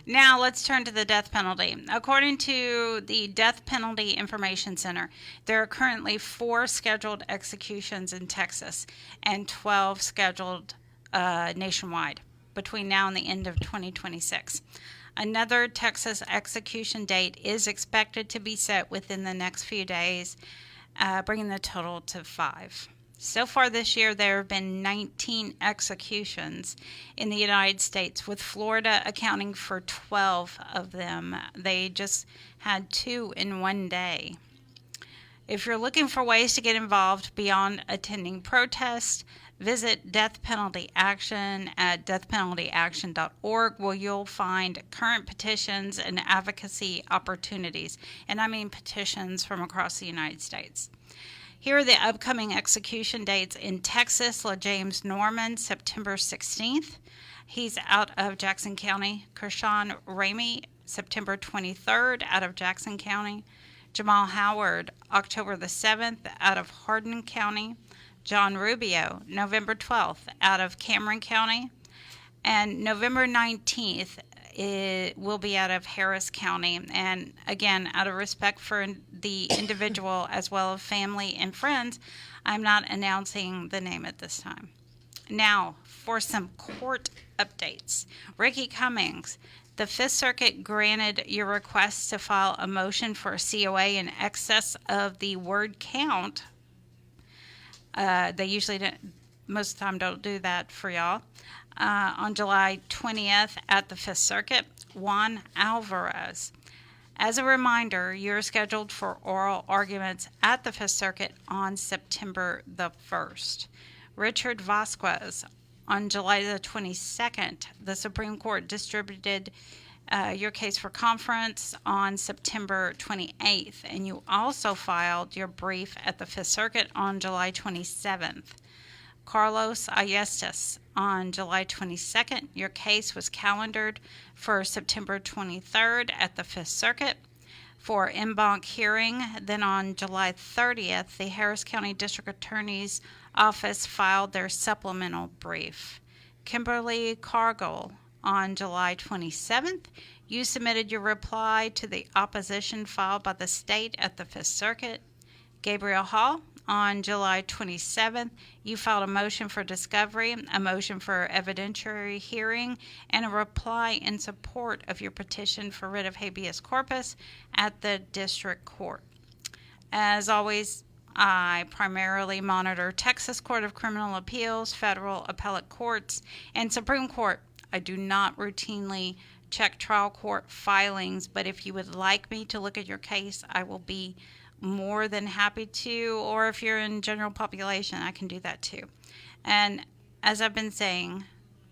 Now let's turn to the death penalty. According to the Death Penalty Information Center, there are currently 4 scheduled executions in Texas and 12 scheduled nationwide between now and the end of 2026. Another Texas execution date is expected to be set within the next few days, bringing the total to 5. So far this year, there have been 19 executions in the United States, with Florida accounting for 12 of them. They just had 2 in one day. If you're looking for ways to get involved beyond attending protests, visit Death Penalty Action at deathpenaltyaction.org, where you'll find current petitions and advocacy opportunities. And I mean petitions from across the United States. Here are the upcoming execution dates in Texas. LaJames Norman, September 16th. He's out of Jackson County. Kershawn Ramey, September 23rd, out of Jackson County. Jamal Howard, October the 7th, out of Hardin County. John Rubio, November 12th, out of Cameron County. And November 19th, it will be out of Harris County. And again, out of respect for the individual as well as family and friends, I'm not announcing the name at this time. Now, for some court updates. Ricky Cummings, the Fifth Circuit granted your request to file a motion for a COA in excess of the word count. They usually don't, most of the time don't do that for y'all. On July 20th at the Fifth Circuit. Juan Alvarez. As a reminder, you're scheduled for oral arguments at the Fifth Circuit on September the 1st. Richard Vasquez. On July the 22nd, the Supreme Court distributed your case for conference on September 28th, and you also filed your brief at the Fifth Circuit on July 27th. Carlos Ayestas, on July 22nd, your case was calendared for September 23rd at the Fifth Circuit for en banc hearing. Then on July 30th, the Harris County District Attorney's Office filed their supplemental brief. Kimberly Cargill, on July 27th, you submitted your reply to the opposition filed by the state at the Fifth Circuit. Gabriel Hall, on July 27th, you filed a motion for discovery, a motion for evidentiary hearing, and a reply in support of your petition for writ of habeas corpus at the district court. As always, I primarily monitor Texas Court of Criminal Appeals, federal appellate courts, and Supreme Court. I do not routinely check trial court filings, but if you would like me to look at your case, I will be more than happy to, or if you're in general population, I can do that too. And as I've been saying,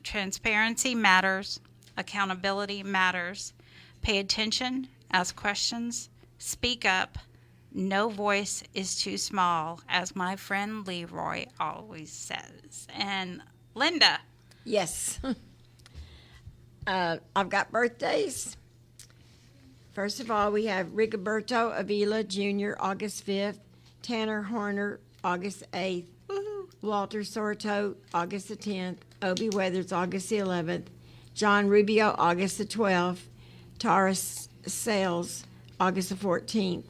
transparency matters, accountability matters. Pay attention, ask questions, speak up. No voice is too small, as my friend Leroy always says. And Linda. Yes. I've got birthdays. First of all, we have Rigoberto Avila Jr., August 5th, Tanner Horner, August 8th, Walter Sorto, August the 10th, Obie Weathers, August the 11th, John Rubio, August the 12th, Taurus Sales, August the 14th,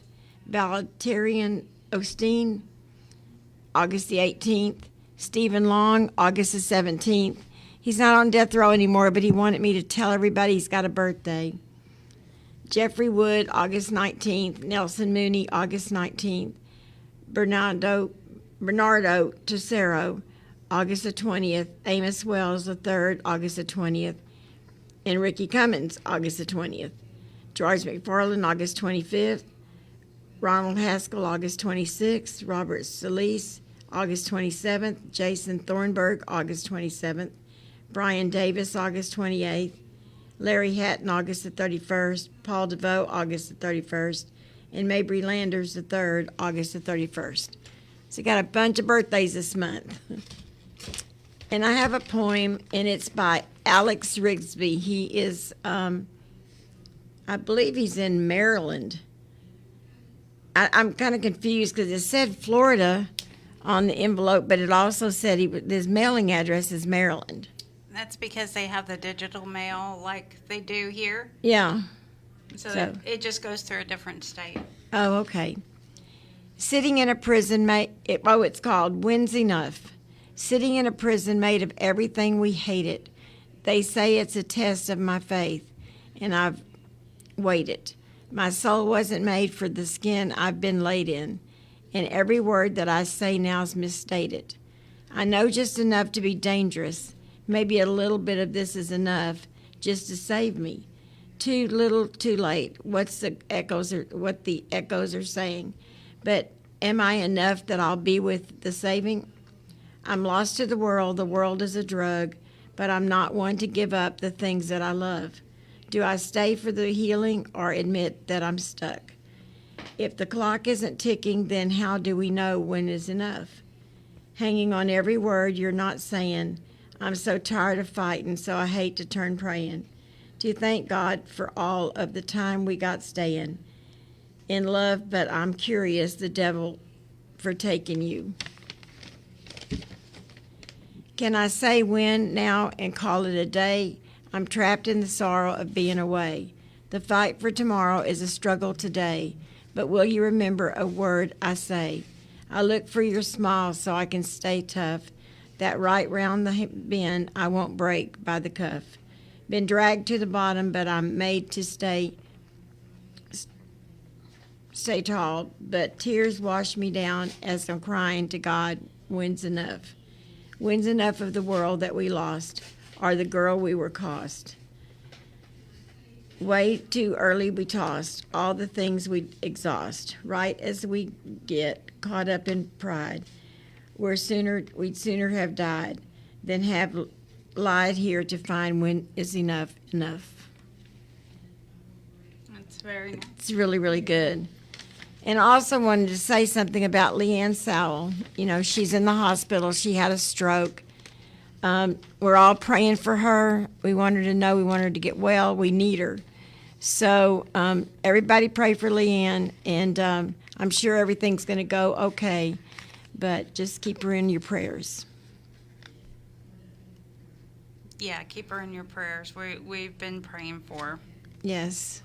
Valterian Osteen, August the 18th, Stephen Long, August the 17th. He's not on death row anymore, but he wanted me to tell everybody he's got a birthday. Jeffrey Wood, August 19th. Nelson Mooney, August 19th. Bernardo Tessero, August the 20th. Amos Wells III, August the 20th. And Ricky Cummins, August the 20th. George McFarland, August 25th. Ronald Haskell, August 26th. Robert Solis, August 27th. Jason Thornburg, August 27th. Brian Davis, August 28th. Larry Hatton, August the 31st. Paul DeVoe, August the 31st. And Mabry Landers III, August the 31st. So got a bunch of birthdays this month. And I have a poem, and it's by Alex Rigsby. He is, I believe he's in Maryland. I'm kind of confused because it said Florida on the envelope, but it also said his mailing address is Maryland. That's because they have the digital mail like they do here. Yeah. So it just goes through a different state. Oh, okay. Sitting in a prison it's called When's Enough. Sitting in a prison made of everything we hated. They say it's a test of my faith, and I've waited. My soul wasn't made for the skin I've been laid in, and every word that I say now is misstated. I know just enough to be dangerous. Maybe a little bit of this is enough just to save me. Too little, too late. What the echoes are saying. But am I enough that I'll be with the saving? I'm lost to the world is a drug, but I'm not one to give up the things that I love. Do I stay for the healing or admit that I'm stuck? If the clock isn't ticking, then how do we know when is enough? Hanging on every word you're not saying. I'm so tired of fighting, so I hate to turn praying. Do you thank God for all of the time we got staying in love, but I'm curious the devil for taking you. Can I say when now and call it a day? I'm trapped in the sorrow of being away. The fight for tomorrow is a struggle today, but will you remember a word I say? I look for your smile so I can stay tough. That right round the bend I won't break by the cuff. Been dragged to the bottom, but I'm made to stay tall. But tears wash me down as I'm crying to God, when's enough? When's enough of the world that we lost, or the girl we were cost? Way too early we tossed all the things we exhaust. Right as we get caught up in pride, we'd sooner have died than have lied here to find when is enough. That's very nice. It's really, really good. And I also wanted to say something about Leanne Sowell. You know, she's in the hospital. She had a stroke. We're all praying for her. We want her to know. We want her to get well. We need her. So everybody pray for Leanne, and I'm sure everything's going to go okay. But just keep her in your prayers. Yeah, keep her in your prayers. We've been praying for her. Yes.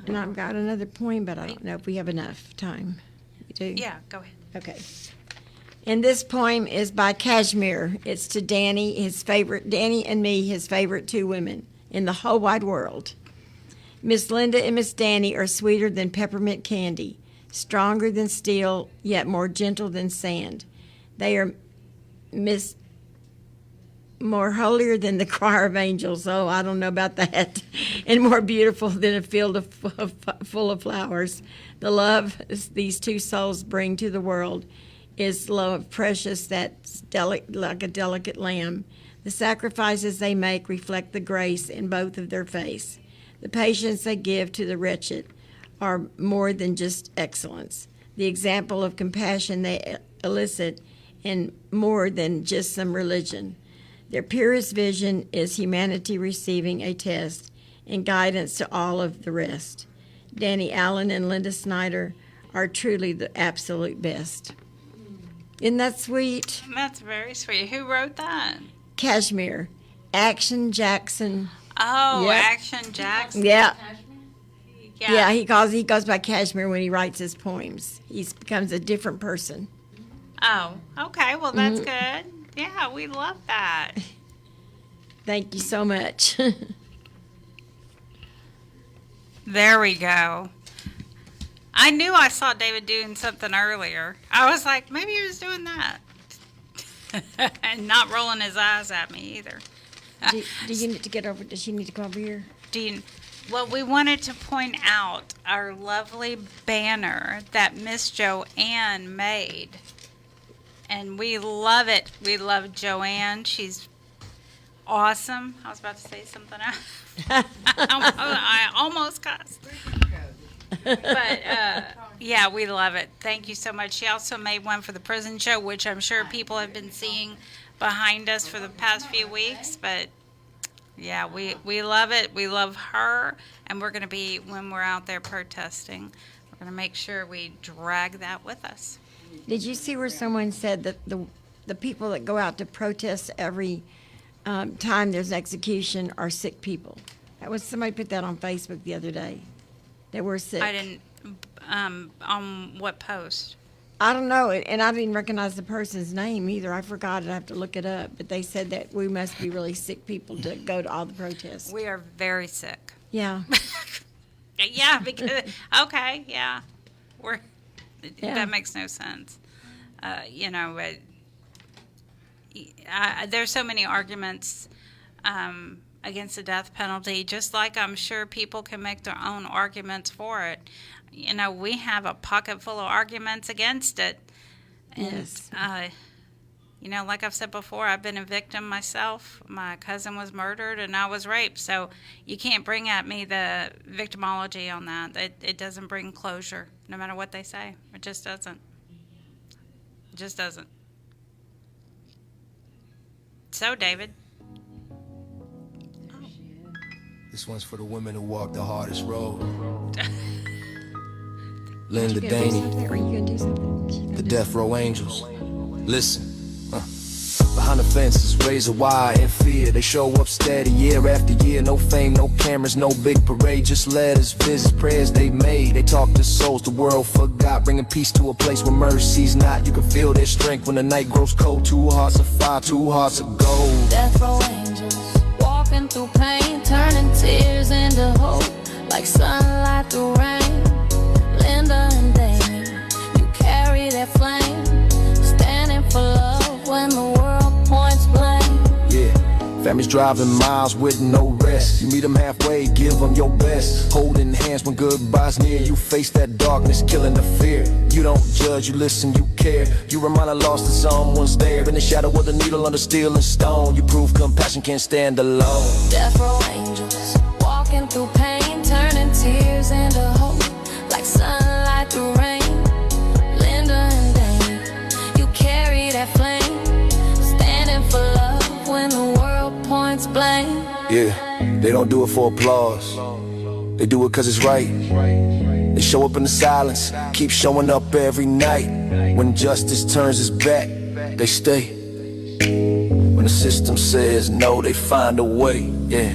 And I've got another poem, but I don't know if we have enough time. You do? Yeah, go ahead. Okay. And this poem is by Kashmir. It's to Dani and me, his favorite two women in the whole wide world. Miss Linda and Miss Dani are sweeter than peppermint candy, stronger than steel, yet more gentle than sand. They are more holier than the choir of angels. Oh, I don't know about that. And more beautiful than a field full of flowers. The love these two souls bring to the world is love precious that's like a delicate lamb. The sacrifices they make reflect the grace in both of their face. The patience they give to the wretched are more than just excellence. The example of compassion they elicit and more than just some religion. Their purest vision is humanity receiving a test and guidance to all of the rest. Dani Allen and Linda Snyder are truly the absolute best. Isn't that sweet? That's very sweet. Who wrote that? Kashmir. Action Jackson. Oh, Yep. Action Jackson. Yeah. Yeah. He goes by Kashmir when he writes his poems. He becomes a different person. Oh, okay. Well, that's good. Yeah, we love that. Thank you so much. There we go. I knew I saw David doing something earlier. I was like, maybe he was doing that. And not rolling his eyes at me either. do you need to get over? Does she need to come over here? Dean, well, we wanted to point out our lovely banner that Miss Joanne made. And we love it. We love Joanne. She's awesome. I was about to say something else. I almost cussed. But, yeah, we love it. Thank you so much. She also made one for the prison show, which I'm sure people have been seeing behind us for the past few weeks. But, yeah, we love it. We love her. And we're going to be, when we're out there protesting, we're going to make sure we drag that with us. Did you see where someone said that the people that go out to protest every time there's an execution are sick people? That was somebody put that on Facebook the other day. They were sick. I didn't. On what post? I don't know, and I didn't recognize the person's name either. I forgot it. I have to look it up. But they said that we must be really sick people to go to all the protests. We are very sick. Yeah. Yeah, because okay, yeah, That makes no sense. There's so many arguments against the death penalty, just like I'm sure people can make their own arguments for it. We have a pocket full of arguments against it. And, Yes. Like I've said before, I've been a victim myself. My cousin was murdered and I was raped. So you can't bring at me the victimology on that. It doesn't bring closure, no matter what they say. It just doesn't. It just doesn't. So, David. This one's for the women who walk the hardest road. Linda, Dani, Are you gonna do something? the death row angels. Listen. Behind the fences, razor wire and fear. They show up steady year after year. No fame, no cameras, no big parade. Just letters, visits, prayers they made. They talk to souls the world forgot, bringing peace to a place where mercy's not. You can feel their strength when the night grows cold. 2 hearts of fire, 2 hearts of gold. Death row angels, walking through pain, turning tears into hope, like sunlight through rain. Linda and Dani, you carry that flame, standing for love when the world points blame. Yeah, families driving miles with no rest. You meet them halfway, give them your best. Holding hands when goodbye's near. You face that darkness, killing the fear. You don't judge, you listen, you care. You remind the lost that someone's there. In the shadow of the needle under steel and stone. You prove compassion can't stand alone. Death row angels, walking through pain, turning tears into hope, like sunlight through rain. Linda and Dani, you carry that flame, standing for love when the world points blame. Yeah, they don't do it for applause. They do it cause it's right. They show up in the silence, keep showing up every night. When justice turns its back, they stay. When the system says no, they find a way, yeah.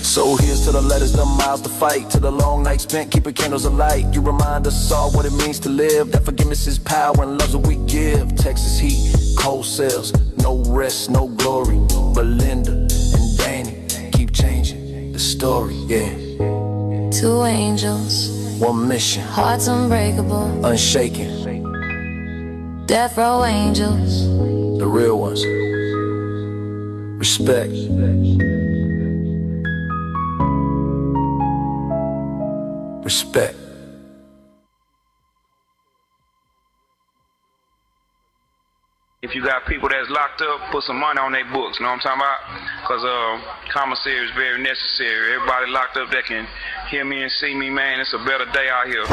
So here's to the letters, the miles to fight, to the long nights spent keeping candles alight. You remind us all what it means to live, that forgiveness is power and love's what we give. Texas heat, cold cells, no rest, no glory. But Linda and Dani keep changing the story, yeah. 2 angels, 1 mission, hearts unbreakable, unshaken. death row angels. The real ones. Respect. Respect. If you got people that's locked up, put some money on their books, you know what I'm talking about? Because commissary is very necessary. Everybody locked up that can hear me and see me, man, it's a better day out here.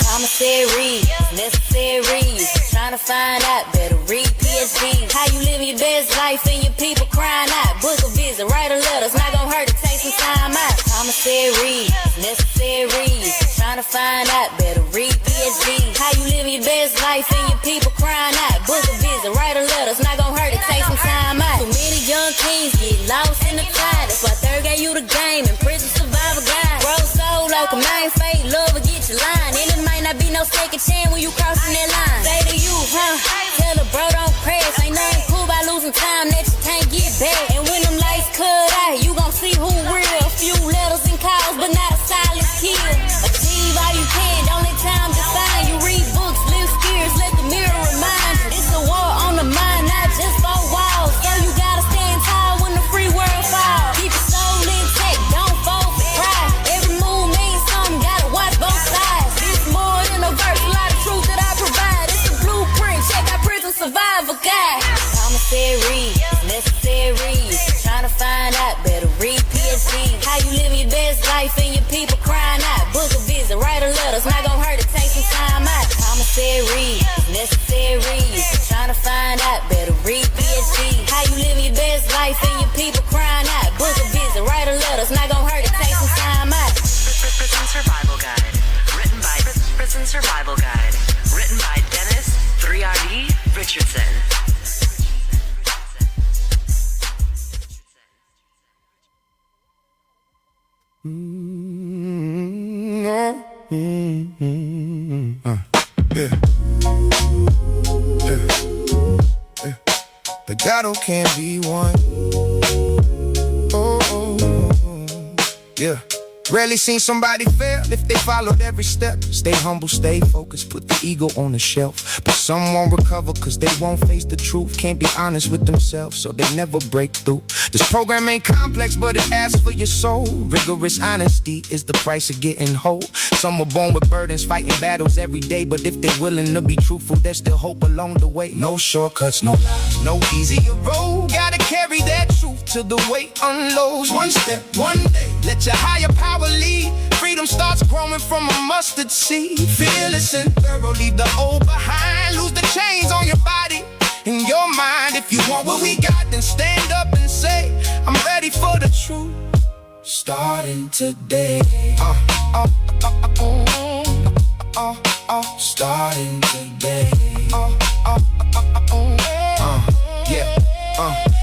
Commissary, necessary. Trying to find out, better read PhD. How you living your best life and your people crying out. Book a visit, write a letter, it's not gonna hurt to take some time out. Commissary, necessary. Trying to find out, better read PhD. How you living your best life and your people crying out. Book a visit, write a letter, it's not gonna hurt to take some time out. Too many young kings get lost in the tide. That's why Third gave you the game and prison survivor guide. Bro, solo, come on, fake love will get your line. And it might not be no second chance when you crossing that line. Say to you, tell a bro don't press. Ain't nothing cool by losing time that you can't get back. And when them lights cut out, you gon' see who real. A few letters and calls, but not a silent kill. Achieve all you can, don't let time define you. Read books, live spirits, let the mirror remind you. It's a war on the mind, not just for walls. So you gotta stand tall when the free world falls. Keep your soul intact, don't fall for pride. Every move means something, gotta watch both sides. It's more than a verse, a lot of truth that I provide. It's a blueprint, check out prison survivor guide. Commissary, necessary. Trying to find out, better read PhD. How you living your best life and your people crying out. Book a visit, write a letter, it's not gonna hurt to take some time out. Commissary, necessary. Trying to find out, better read PhD. How you living your best life and your people crying out. Book a visit, write a letter, it's not gonna hurt to take some time out. Prison Survival Guide. Written by Prison Survival Guide. Written by Dennis 3RD Richardson. The battle can be won. Oh, yeah. Rarely seen somebody fail if they followed every step. Stay humble, stay focused, put the ego on the shelf. But some won't recover cause they won't face the truth. Can't be honest with themselves, so they never break through. This program ain't complex, but it asks for your soul. Rigorous honesty is the price of getting whole. Some were born with burdens, fighting battles every day. But if they're willing to be truthful, there's still hope along the way. No shortcuts, no lies, no easier road. Gotta carry that truth till the weight unloads. One step, one day, let your higher power lead. Freedom starts growing from a mustard seed. Fearless and thorough, leave the old behind. Lose the chains on your body, in your mind. If you want what we got, then stand up and say, I'm ready for the truth. Starting today. Starting today. Yeah.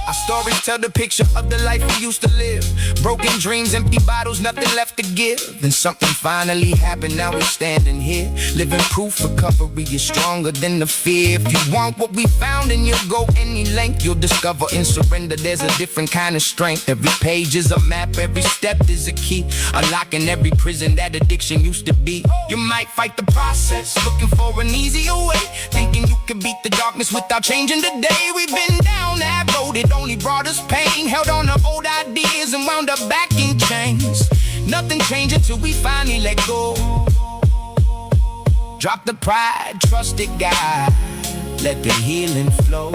Our stories tell the picture of the life we used to live. Broken dreams, empty bottles, nothing left to give. Then something finally happened, now we're standing here. Living proof recovery is stronger than the fear. If you want what we found and you'll go any length, you'll discover in surrender there's a different kind of strength. Every page is a map, every step is a key. Unlocking every prison that addiction used to be. You might fight the process, looking for an easier way. Thinking you can beat the darkness without changing the day. We've been down that road, it only brought us pain. Held on to old ideas and wound up back in chains. Nothing changed until we finally let go. Drop the pride, trust it, God. Let the healing flow.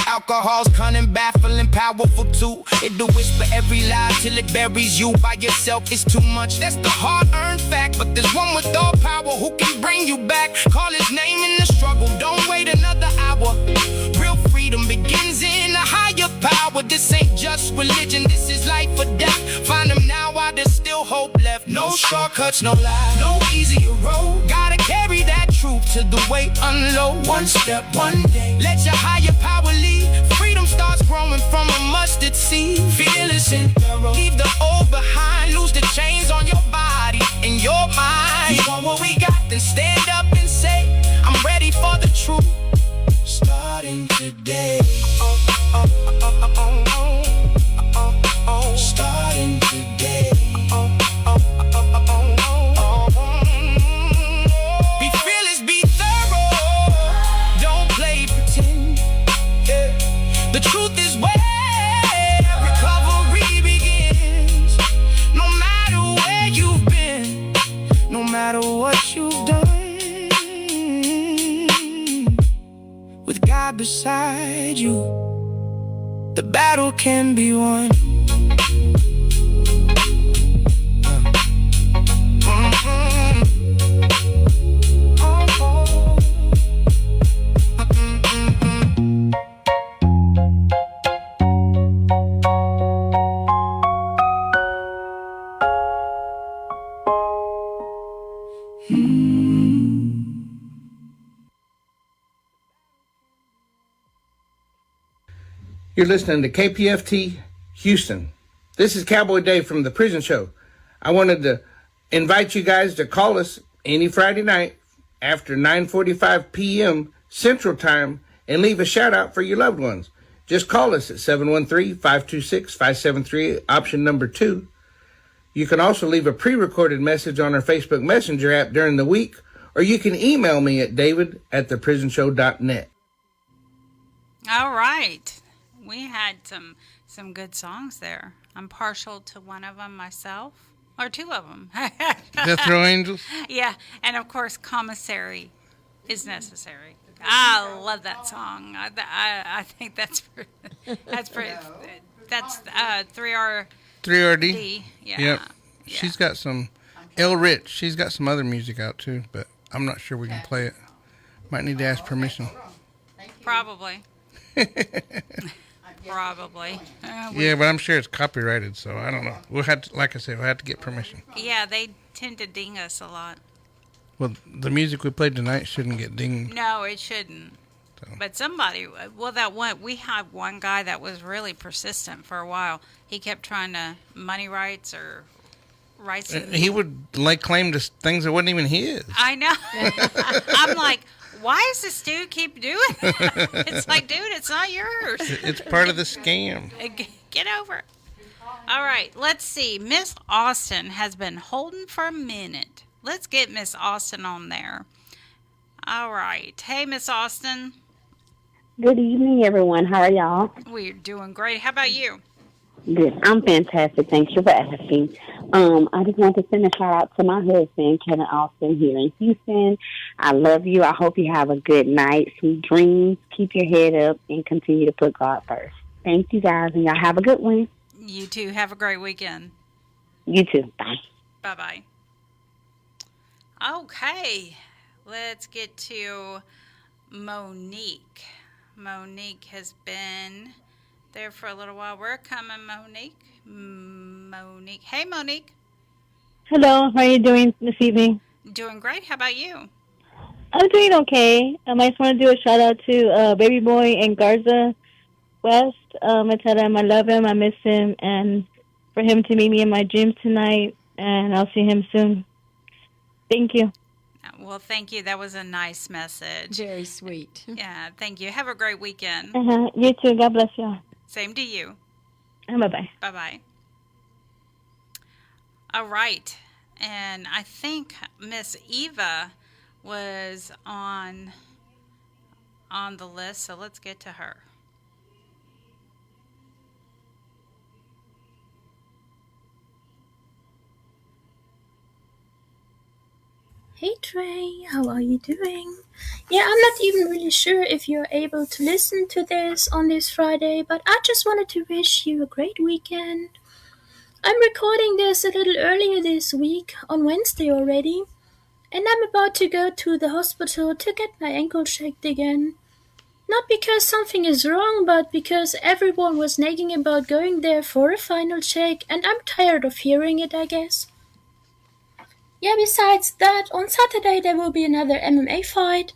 Alcohol's cunning, baffling, powerful too. It'll whisper every lie till it buries you. By yourself, it's too much. That's the hard-earned fact. But there's one with all power who can bring you back. Call his name in the struggle. Don't wait another hour. Real freedom begins in a higher power. This ain't just religion. This is life or death. Find them now while there's still hope left. No shortcuts, no lies, no easier road. Gotta carry that truth till the weight unload. One step, one day. Let your higher power lead. Freedom starts growing from a mustard seed. Fearless and thorough, leave the old behind. Lose the chains on your body and your mind. You want what we got, then stand up and say, I'm ready for the truth. Starting today. Starting today. Be fearless, be thorough. Don't play pretend. The truth is where recovery begins. No matter where you've been, no matter what you've done, with God beside you, the battle can be won. You're listening to KPFT Houston. This is Cowboy Dave from The Prison Show. I wanted to invite you guys to call us any Friday night after 9:45 p.m. Central Time and leave a shout out for your loved ones. Just call us at 713-526-5738, option number 2. You can also leave a pre-recorded message on our Facebook Messenger app during the week, or you can email me at david@theprisonshow.net. All right. We had some good songs there. I'm partial to one of them myself, or two of them. Death Row Angels? Yeah, and of course, Commissary is Necessary. I love that song. I think that's pretty, that's 3R. 3RD? Yeah. Yep. She's got some, El Rich, she's got some other music out too, but I'm not sure we can play it. Might need to ask permission. Probably. Probably. Yeah, but I'm sure it's copyrighted, so I don't know. We'll have to, like I said, we'll have to get permission. Yeah, they tend to ding us a lot. Well, the music we played tonight shouldn't get dinged. No, it shouldn't. So. But somebody, we had one guy that was really persistent for a while. He kept trying to money rights or rights. He would claim to things that wasn't even his. I know. I'm like, why does this dude keep doing it? It's like, dude, it's not yours. It's part of the scam. Get over it. All right, let's see. Miss Austin has been holding for a minute. Let's get Miss Austin on there. All right. Hey, Miss Austin. Good evening, everyone. How are y'all? We're doing great. How about you? Good. I'm fantastic. Thanks for asking. I just want to send a shout out to my husband, Kevin Austin, here in Houston. I love you. I hope you have a good night, sweet dreams. Keep your head up and continue to put God first. Thank you, guys, and y'all have a good one. You too. Have a great weekend. You too. Bye. Bye-bye. Okay. Let's get to Monique. Monique has been there for a little while. We're coming, Monique. Monique. Hey, Monique. Hello, how are you doing this evening? Doing great. How about you? I'm doing okay. I just want to do a shout out to Baby Boy and Garza West. I tell him I love him, I miss him, and for him to meet me in my gym tonight, and I'll see him soon. Thank you. Well, thank you. That was a nice message. Very sweet. Yeah, thank you. Have a great weekend. You too. God bless you. Same to you. Bye-bye. Bye-bye. All right. And I think Miss Eva was on the list, so let's get to her. Hey Trey, how are you doing? Yeah, I'm not even really sure if you're able to listen to this on this Friday, but I just wanted to wish you a great weekend. I'm recording this a little earlier this week, on Wednesday already, and I'm about to go to the hospital to get my ankle checked again. Not because something is wrong, but because everyone was nagging about going there for a final check, and I'm tired of hearing it, I guess. Yeah, besides that, on Saturday there will be another MMA fight,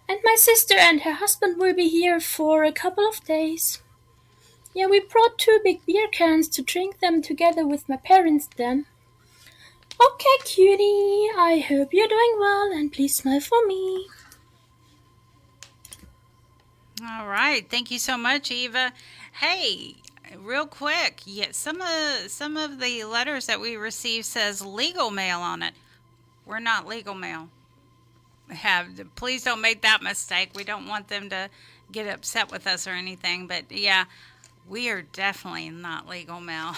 and my sister and her husband will be here for a couple of days. Yeah, we brought 2 big beer cans to drink them together with my parents then. Okay, cutie, I hope you're doing well, and please smile for me. All right. Thank you so much, Eva. Hey, real quick, some of the letters that we received says legal mail on it. We're not legal mail. Please don't make that mistake. We don't want them to get upset with us or anything. But yeah, we are definitely not legal mail.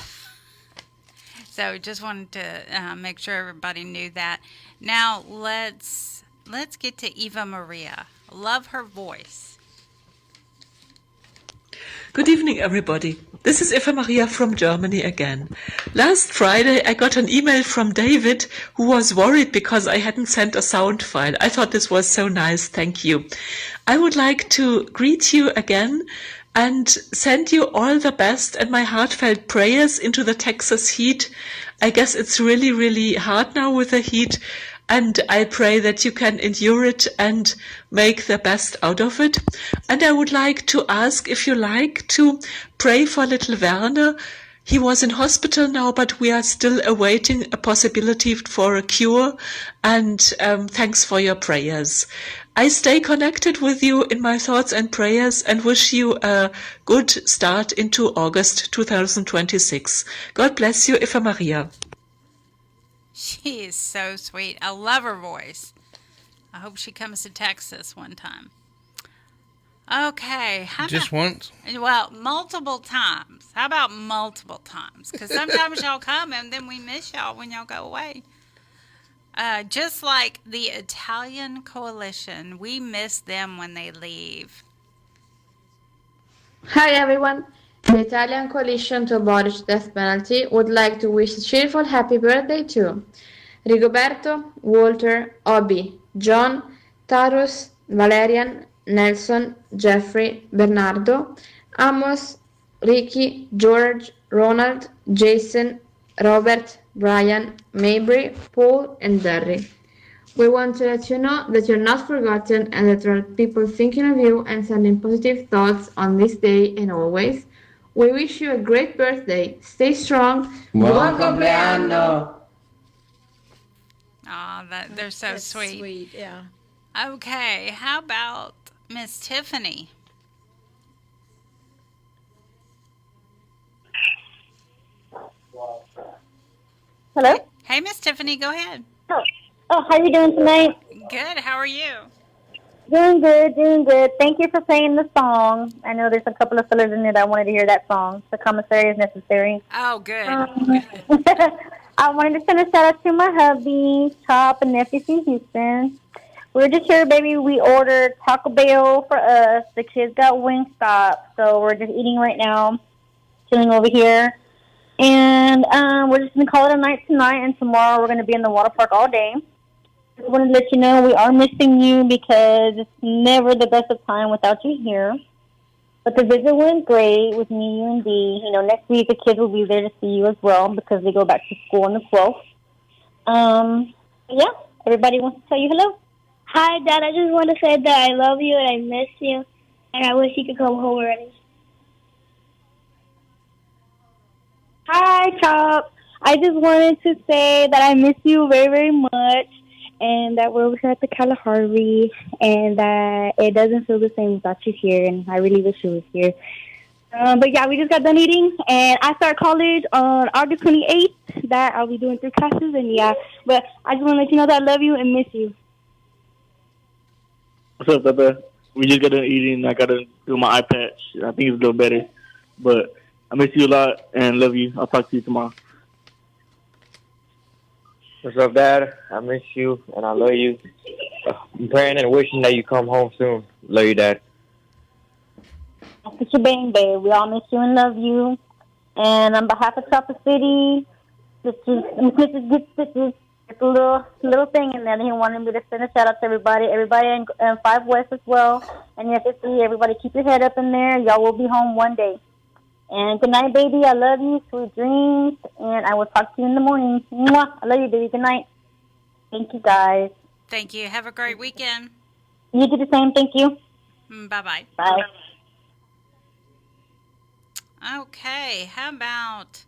So just wanted to make sure everybody knew that. Now let's get to Eva Maria. Love her voice. Good evening, everybody. This is Eva Maria from Germany again. Last Friday, I got an email from David, who was worried because I hadn't sent a sound file. I thought this was so nice. Thank you. I would like to greet you again and send you all the best and my heartfelt prayers into the Texas heat. I guess it's really, really hard now with the heat, and I pray that you can endure it and make the best out of it. And I would like to ask if you like to pray for little Werner. He was in hospital now, but we are still awaiting a possibility for a cure. And thanks for your prayers. I stay connected with you in my thoughts and prayers and wish you a good start into August 2026. God bless you, Eva Maria. She is so sweet. I love her voice. I hope she comes to Texas one time. Okay. Just once? Well, multiple times. How about multiple times? Because sometimes y'all come and then we miss y'all when y'all go away. Just like the Italian coalition, we miss them when they leave. Hi everyone. The Italian coalition to abolish death penalty would like to wish a cheerful happy birthday to Rigoberto, Walter, Obi, John, Tarus, Valerian, Nelson, Jeffrey, Bernardo, Amos, Ricky, George, Ronald, Jason, Robert, Brian, Mabry, Paul, and Derry. We want to let you know that you're not forgotten and that there are people thinking of you and sending positive thoughts on this day and always. We wish you a great birthday. Stay strong. Buon compleanno. Oh, they're so That's sweet. Sweet, yeah. Okay, how about Miss Tiffany? Hello? Hey, Miss Tiffany, go ahead. Oh, how you doing tonight? Good. How are you? Doing good, doing good. Thank you for playing the song. I know there's a couple of fillers in there that wanted to hear that song. The commissary is necessary. Oh, good. I wanted to send a shout out to my hubby, Chop, and nephews in Houston. We're just here, baby. We ordered Taco Bell for us. The kids got Wingstop, so we're just eating right now, chilling over here. And we're just going to call it a night tonight, and tomorrow we're going to be in the water park all day. Just wanted to let you know we are missing you because it's never the best of time without you here. But the visit went great with me, you, and Dee. You know, next week the kids will be there to see you as well because they go back to school on the 12th. Yeah, everybody wants to tell you hello. Hi, Dad. I just want to say that I love you and I miss you, and I wish you could come home already. Hi, Chop. I just wanted to say that I miss you very, very much, and that we're over here at the Kalahari, and that it doesn't feel the same without you here, and I really wish you was here. But yeah, we just got done eating, and I start college on August 28th. That I'll be doing 3 classes, and yeah. But I just want to let you know that I love you and miss you. What's up, Peppa? We just got done eating. I got to do my eye patch. I think it's a little better, but I miss you a lot and love you. I'll talk to you tomorrow. What's up, Dad? I miss you and I love you. I'm praying and wishing that you come home soon. Love you, Dad. It's your bang, babe. We all miss you and love you. And on behalf of Chopper City, this is a little thing in there. He wanted me to send a shout out to everybody in 5 West as well. And yes, everybody keep your head up in there. Y'all will be home one day. And good night, baby. I love you. Sweet dreams. And I will talk to you in the morning. Mwah. I love you, baby. Good night. Thank you, guys. Thank you. Have a great weekend. You do the same. Thank you. Bye-bye. Bye. Okay. How about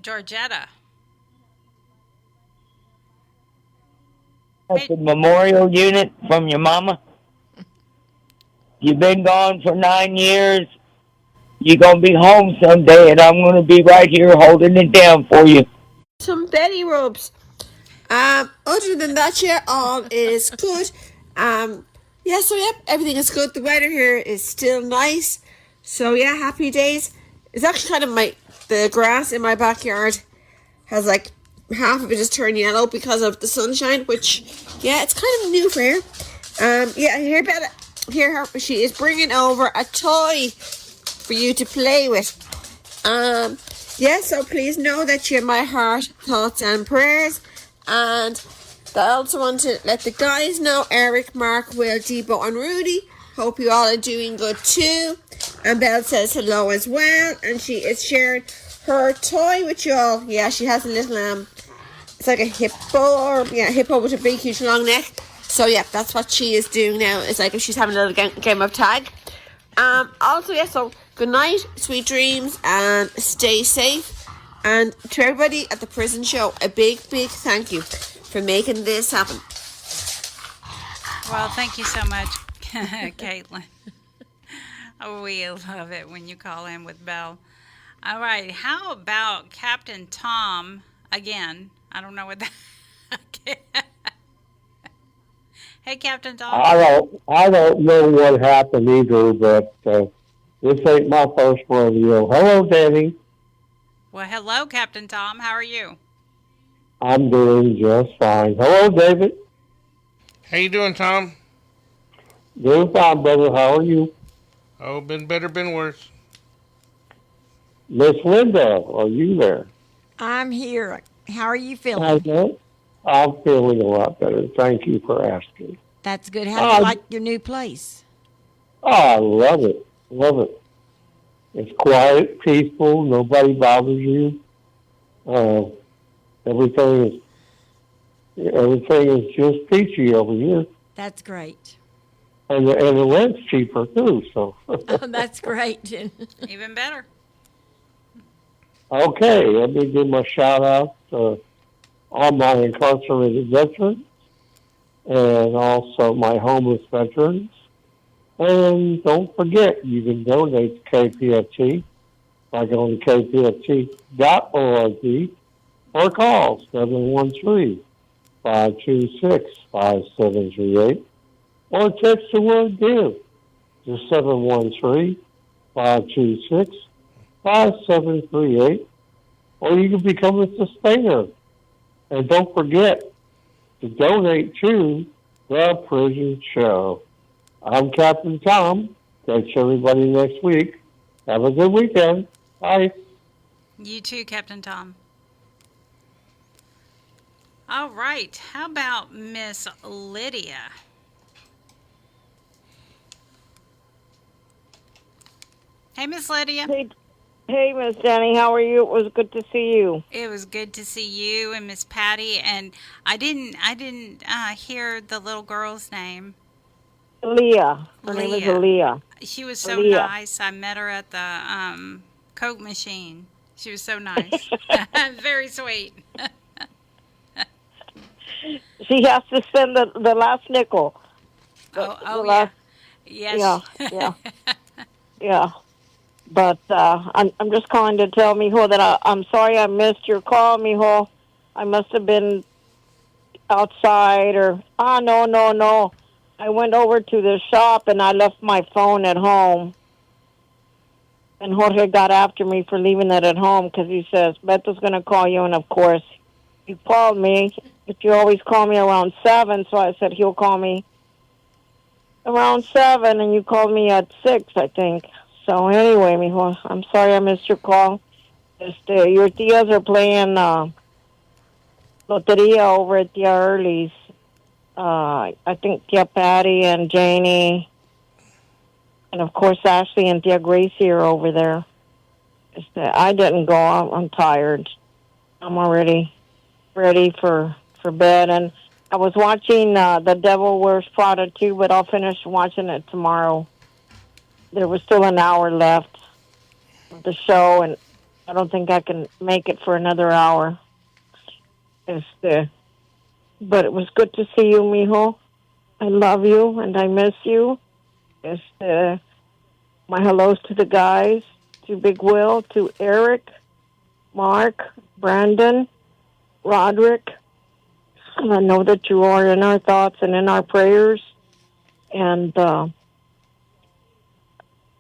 Georgetta? That's a memorial unit from your mama. You've been gone for 9 years. You're going to be home someday, and I'm going to be right here holding it down for you. Some belly rubs. Other than that, yeah, all is good. Yeah, so yep, everything is good. The weather here is still nice. So yeah, happy days. It's actually kind of the grass in my backyard has like half of it is turned yellow because of the sunshine, which yeah, it's kind of new for her. Here she is bringing over a toy for you to play with. So please know that you're my heart, thoughts and prayers. And I also want to let the guys know, Eric, Mark, Will, Debo and Rudy, hope you all are doing good too. And Belle says hello as well, and she is sharing her toy with you all. Yeah, she has a little it's like a hippo with a big huge long neck. So yeah, that's what she is doing now. It's like if she's having a little game of tag. So good night, sweet dreams, and stay safe. And to everybody at the Prison Show, a big thank you for making this happen. Well, thank you so much, Caitlin. We love it when you call in with Belle. All right, how about Captain Tom again? I don't know what that. Hey, Captain Tom. I don't know what happened either, but this ain't my first rodeo. Hello, Danny. Well, hello, Captain Tom. How are you? I'm doing just fine. Hello, David. How you doing, Tom? Doing fine, brother. How are you? Oh, been better, been worse. Miss Linda, are you there? I'm here. How are you feeling? I'm feeling a lot better. Thank you for asking. That's good. How do you like your new place? Oh, I love it. Love it. It's quiet, peaceful. Nobody bothers you. Everything is just peachy over here. That's great. And the rent's cheaper too. So. Oh, that's great. Even better. Okay, let me give my shout out to all my incarcerated veterans and also my homeless veterans. And don't forget, you can donate to KPFT by going to kpft.org or call 713-526-5738 or text the word give to 713-526-5738, or you can become a sustainer. And don't forget to donate to The Prison Show. I'm Captain Tom. Thanks everybody next week. Have a good weekend. Bye. You too, Captain Tom. All right. How about Miss Lydia? Hey, Miss Lydia. Hey, Miss Dani, how are you? It was good to see you. It was good to see you and Miss Patty. And I didn't hear the little girl's name. Leah. Her name is Aaliyah. She was so Aaliyah. nice. I met her at the Coke machine. She was so nice. Very sweet. She has to spend the last nickel. Yeah. Yes. Yeah. But I'm just calling to tell Mijo that I'm sorry I missed your call, Mijo. I must have been outside or no. I went over to the shop and I left my phone at home. And Jorge got after me for leaving it at home because he says, Beto's going to call you. And, of course, he called me. But you always call me around 7, so I said he'll call me around 7, and you called me at 6, I think. So, anyway, mijo, I'm sorry I missed your call. Your tias are playing Loteria over at Tia Early's. I think Tia Patty and Janie, and, of course, Ashley and Tia Gracie are over there. I didn't go. I'm tired. I'm already ready for bed. And I was watching The Devil Wears Prada too, but I'll finish watching it tomorrow. There was still an hour left of the show, and I don't think I can make it for another hour. But it was good to see you, mijo. I love you, and I miss you. My hellos to the guys, to Big Will, to Eric, Mark, Brandon, Roderick. And I know that you are in our thoughts and in our prayers. And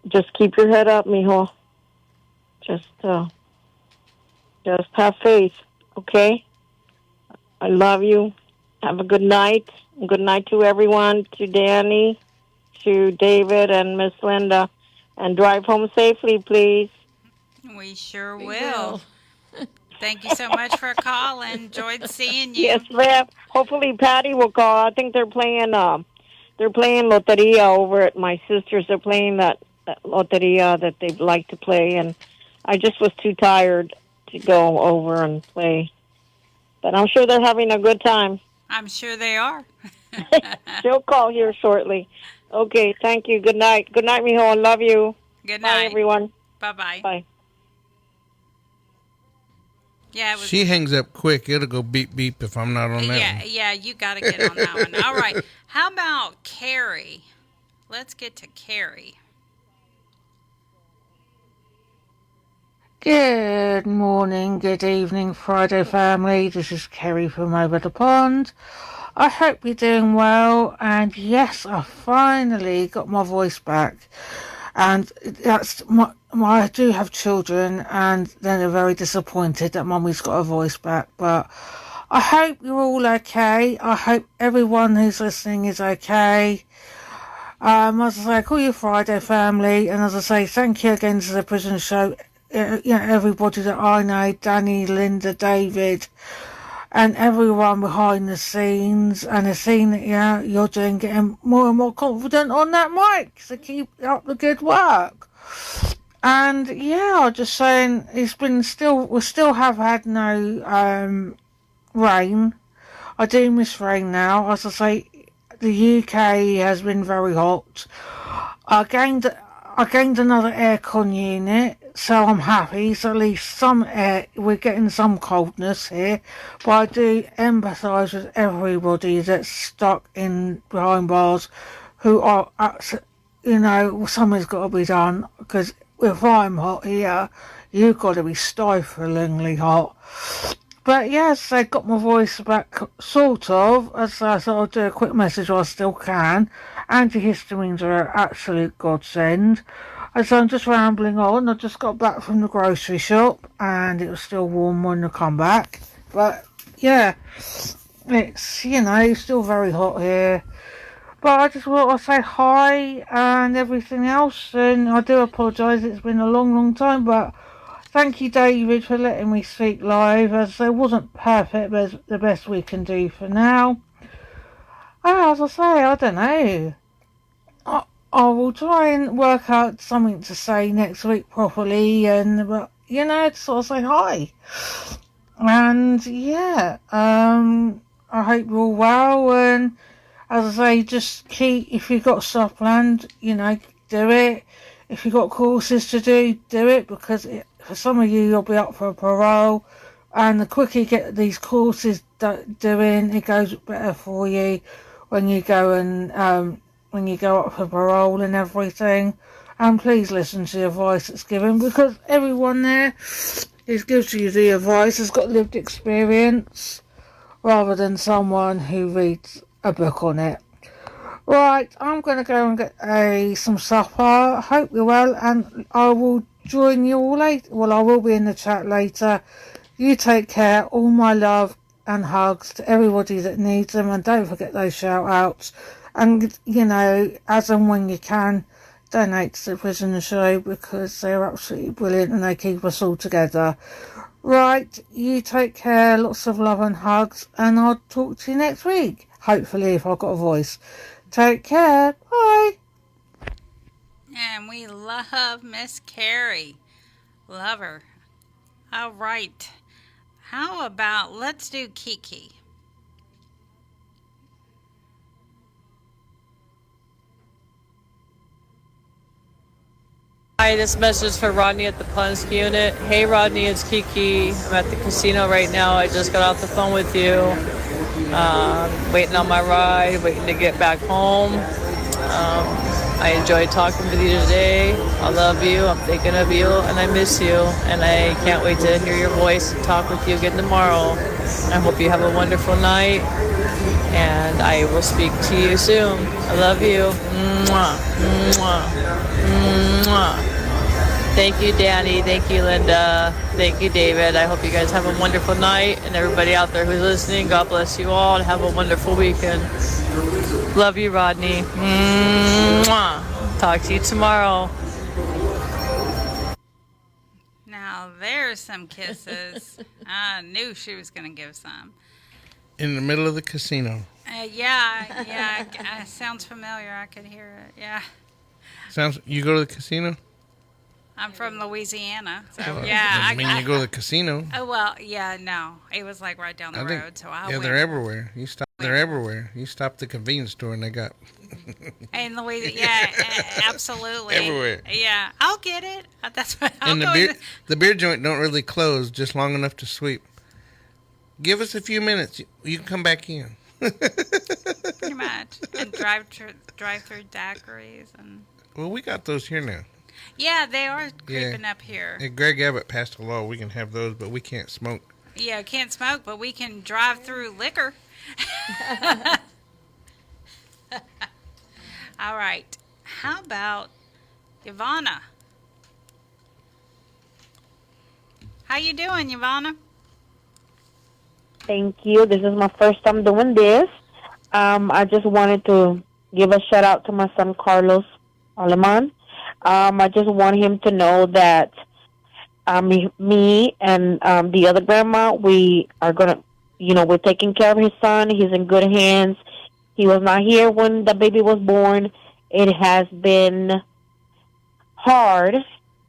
just keep your head up, mijo. Just have faith, okay? I love you. Have a good night. Good night to everyone, to Danny, to David and Miss Linda. And drive home safely, please. We sure will. Thank you so much for calling. Enjoyed seeing you. Yes, ma'am. Hopefully Patty will call. I think they're playing Loteria over at my sister's. They're playing that Loteria that they like to play, and I just was too tired to go over and play. But I'm sure they're having a good time. I'm sure they are. She'll call here shortly. Okay, thank you. Good night. Good night, mijo. I love you. Good night. Bye, everyone. Bye-bye. Bye. Yeah, she hangs up quick. It'll go beep, beep if I'm not on that one. Yeah, you got to get on that one. All right. How about Carrie? Let's get to Carrie. Good morning, good evening, Friday family. This is Kerry from over the pond. I hope you're doing well, and yes, I finally got my voice back. And that's I do have children, and they're very disappointed that Mummy's got her voice back. But I hope you're all okay. I hope everyone who's listening is okay. As I say, I call you Friday family, and as I say, thank you again to the Prison Show. Everybody that I know, Danny, Linda, David, and everyone behind the scenes, and the scene that you're doing, getting more and more confident on that mic, so keep up the good work. And I'm just saying, we still have had no rain. I do miss rain now. As I say, the UK has been very hot. I gained another aircon unit, so I'm happy. So at least we're getting some coldness here. But I do empathise with everybody that's stuck in behind bars, who are, something's got to be done. Because if I'm hot here, you've got to be stiflingly hot. But yes, I got my voice back, sort of, as I thought I'd do a quick message while I still can. Antihistamines are an absolute godsend. As I'm just rambling on, I just got back from the grocery shop, and it was still warm when I come back. But, yeah, it's, still very hot here. But I just want to say hi and everything else, and I do apologise, it's been a long, long time, but thank you, David, for letting me speak live, as it wasn't perfect, but it's the best we can do for now. And as I say, I don't know. I will try and work out something to say next week properly, but to sort of say hi. And yeah, I hope you're all well, and as I say, just if you've got stuff planned, do it. If you've got courses to do it, because for some of you, you'll be up for parole, and the quicker you get these courses doing, it goes better for you when you go up for parole and everything. And please listen to the advice that's given, because everyone there who gives you the advice has got lived experience, rather than someone who reads a book on it. Right, I'm going to go and get some supper. Hope you're well, and I will join you all later. Well, I will be in the chat later. You take care. All my love and hugs to everybody that needs them, and don't forget those shout outs. And, as and when you can, donate to the Prisoner Show, because they're absolutely brilliant and they keep us all together. Right, you take care. Lots of love and hugs, and I'll talk to you next week. Hopefully, if I've got a voice. Take care. Bye. And we love Miss Carrie. Love her. All right. How about let's do Kiki? Hi, this message is for Rodney at the Punsk unit. Hey Rodney, it's Kiki. I'm at the casino right now. I just got off the phone with you. Waiting on my ride, waiting to get back home. I enjoyed talking with you today. I love you, I'm thinking of you, and I miss you. And I can't wait to hear your voice and talk with you again tomorrow. I hope you have a wonderful night, and I will speak to you soon. I love you. Mwah, mwah, mwah. Thank you, Dani. Thank you, Linda. Thank you, David. I hope you guys have a wonderful night. And everybody out there who's listening, God bless you all and have a wonderful weekend. Love you, Rodney. Mwah. Talk to you tomorrow. Now, there's some kisses. I knew she was going to give some. In the middle of the casino. Yeah. Sounds familiar. I could hear it. Yeah. You go to the casino? I'm from Louisiana, so well, yeah. I mean, you go to the casino. Oh well, yeah, no, it was like right down the road, so I went. They're everywhere. They're everywhere. You stop the convenience store and they got. In Louisiana, yeah, absolutely. Everywhere. Yeah, I'll get it. That's what. And the beer joint don't really close just long enough to sweep. Give us a few minutes. You can come back in. Pretty much, and drive-through daiquiris and. Well, we got those here now. Yeah, they are creeping up here. And Greg Abbott passed a law. We can have those, but we can't smoke. Yeah, can't smoke, but we can drive through liquor. All right. How about Ivana? How you doing, Ivana? Thank you. This is my first time doing this. I just wanted to give a shout out to my son, Carlos Aleman. I just want him to know that me and the other grandma, we are going to, we're taking care of his son. He's in good hands. He was not here when the baby was born. It has been hard,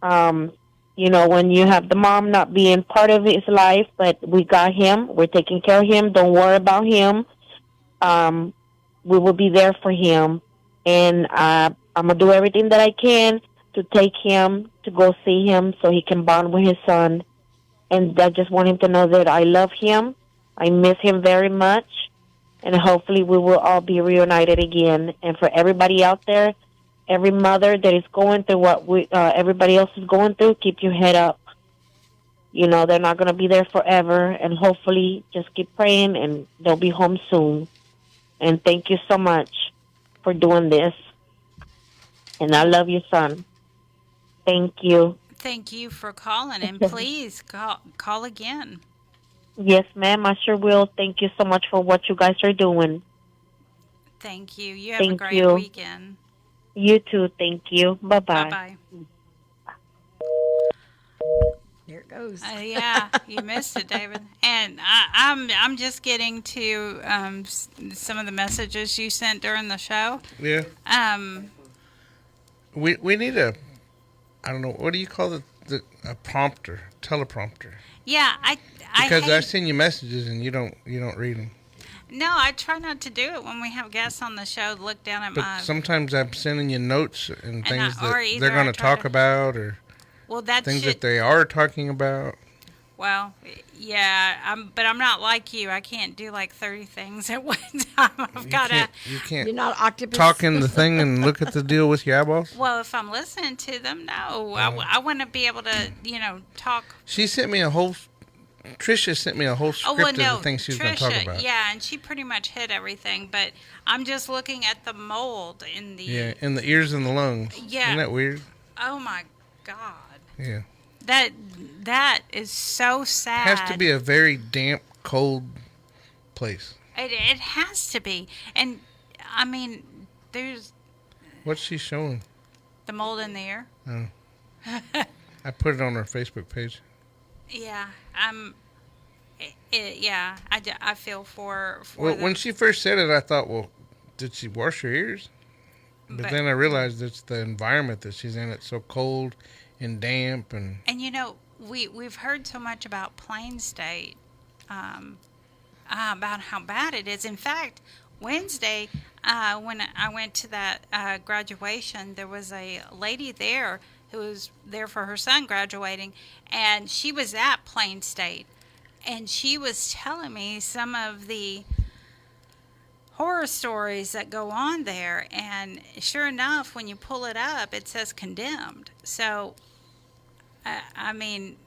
when you have the mom not being part of his life, but we got him. We're taking care of him. Don't worry about him. We will be there for him. And I'm going to do everything that I can to take him, to go see him so he can bond with his son. And I just want him to know that I love him. I miss him very much. And hopefully we will all be reunited again. And for everybody out there, every mother that is going through what everybody else is going through, keep your head up. You know, they're not going to be there forever, and hopefully just keep praying and they'll be home soon. And thank you so much for doing this. And I love you, son. Thank you. Thank you for calling, and please call again. Yes, ma'am, I sure will. Thank you so much for what you guys are doing. Thank you. You have a Thank great you. weekend. You too. Thank you. Bye-bye. Bye-bye. There it goes. Yeah, you missed it, David. And I'm just getting to some of the messages you sent during the show. Yeah. We need a, I don't know, what do you call it? A prompter, teleprompter. Yeah, Because I send you messages and you don't read them. No, I try not to do it when we have guests on the show. Look down at But sometimes I'm sending you notes and things that they're going to talk about, or things that they are talking about. Well, yeah, but I'm not like you. I can't do like 30 things at one time. I've got to. You can't. You're not octopus. Talk in the thing and look at the deal with your eyeballs. Well, if I'm listening to them, no. I want to be able to, talk. She sent me a whole. Trisha sent me a whole script of the things she was going to talk about. Yeah, and she pretty much hit everything. But I'm just looking at the mold in the. Yeah, in the ears and the lungs. Yeah. Isn't that weird? Oh my God. Yeah. That is so sad. It has to be a very damp, cold place. It has to be. And, I mean, there's... What's she showing? The mold in the air. Oh. I put it on our Facebook page. Yeah. I feel for well, when she first said it, I thought, well, did she wash her ears? But then I realized it's the environment that she's in. It's so cold and damp, and we've heard so much about Plain State, about how bad it is. In fact, Wednesday, when I went to that graduation, there was a lady there who was there for her son graduating, and she was at Plain State, and she was telling me some of the horror stories that go on there, and sure enough, when you pull it up, it says condemned. So I'm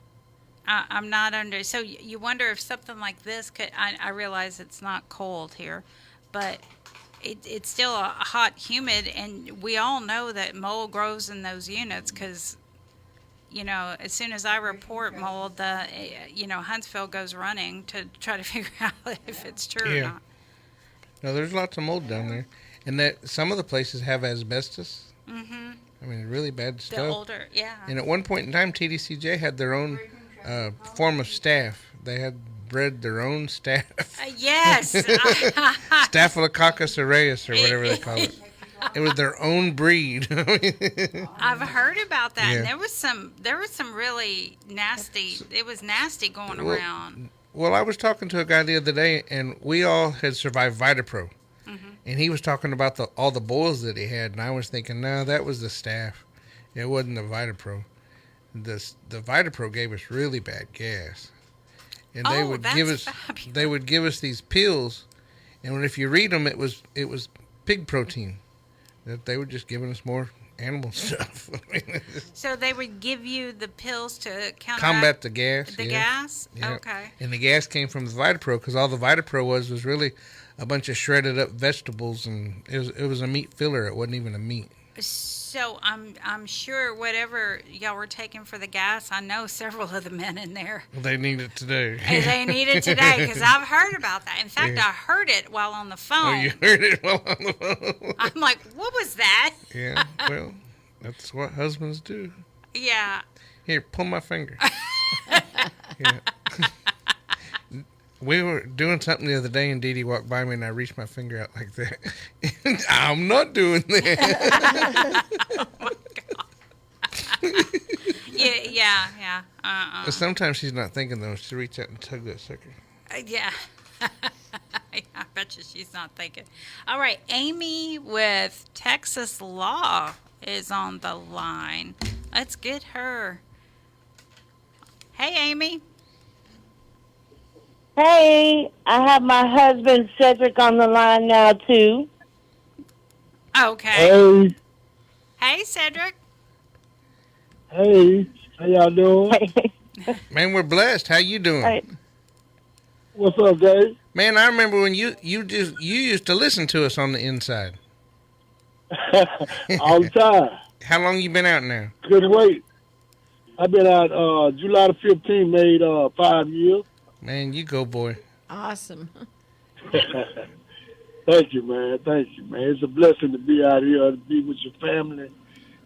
not under. So you wonder if something like this could. I realize it's not cold here, but it's still a hot, humid, and we all know that mold grows in those units because, as soon as I report mold, Huntsville goes running to try to figure out if it's true or not. No, there's lots of mold down there, and that some of the places have asbestos. Mm-hmm. I mean, really bad stuff. The older, yeah. And at one point in time, TDCJ had their own form of staff. They had bred their own staff. Yes. Staphylococcus aureus, or whatever they call it. It was their own breed. I've heard about that. Yeah. And there was some really nasty. It was nasty going around. Well, I was talking to a guy the other day, and we all had survived Vitapro. Mm-hmm. And he was talking about all the boils that he had, and I was thinking, no, that was the staph. It wasn't the Vitapro. The Vitapro gave us really bad gas. And they would give us these pills, and if you read them, it was pig protein. That they were just giving us more animal stuff. So they would give you the pills to combat the gas. The gas? Yeah. Okay. And the gas came from the Vitapro, because all the Vitapro was really a bunch of shredded up vegetables, and it was a meat filler. It wasn't even a meat. So I'm sure whatever y'all were taking for the gas, I know several of the men in there. They need it today. They need it today, because I've heard about that. In fact, I heard it while on the phone. Oh, you heard it while on the phone? I'm like, what was that? Yeah, well, that's what husbands do. Yeah. Here, pull my finger. Yeah. We were doing something the other day, and Dee Dee walked by me, and I reached my finger out like that. I'm not doing that. Oh, my God. Yeah. Sometimes she's not thinking, though. She reach out and tug that sucker. Yeah. I bet you she's not thinking. All right, Amy with Texas Law is on the line. Let's get her. Hey, Amy. Hey, I have my husband Cedric on the line now too. Okay. Hey, Cedric. Hey, how y'all doing? Man, we're blessed. How you doing? Right. What's up, Dave? Man, I remember when you used to listen to us on the inside. All the time. How long you been out now? Couldn't wait. I've been out July the 15th, made 5 years. Man, you go, boy. Awesome. Thank you, man. Thank you, man. It's a blessing to be out here, to be with your family.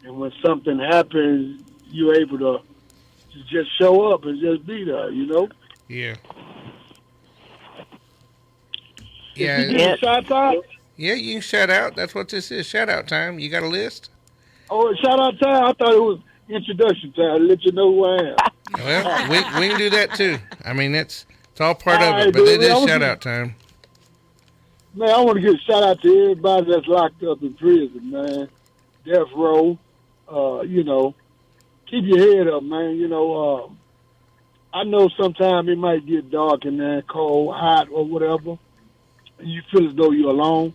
And when something happens, you're able to just show up and just be there, you know? Yeah. Yeah. You give a shout out? Yeah, you can shout out. That's what this is. Shout out time. You got a list? Oh, shout out time? I thought it was introduction time to let you know who I am. Well, we can do that too. I mean, it's all part of it, but it is shout out time. Man, I want to give a shout out to everybody that's locked up in prison, man. Death row. You know, keep your head up, man. You know, I know sometimes it might get dark in there, cold, hot, or whatever. You feel as though you're alone.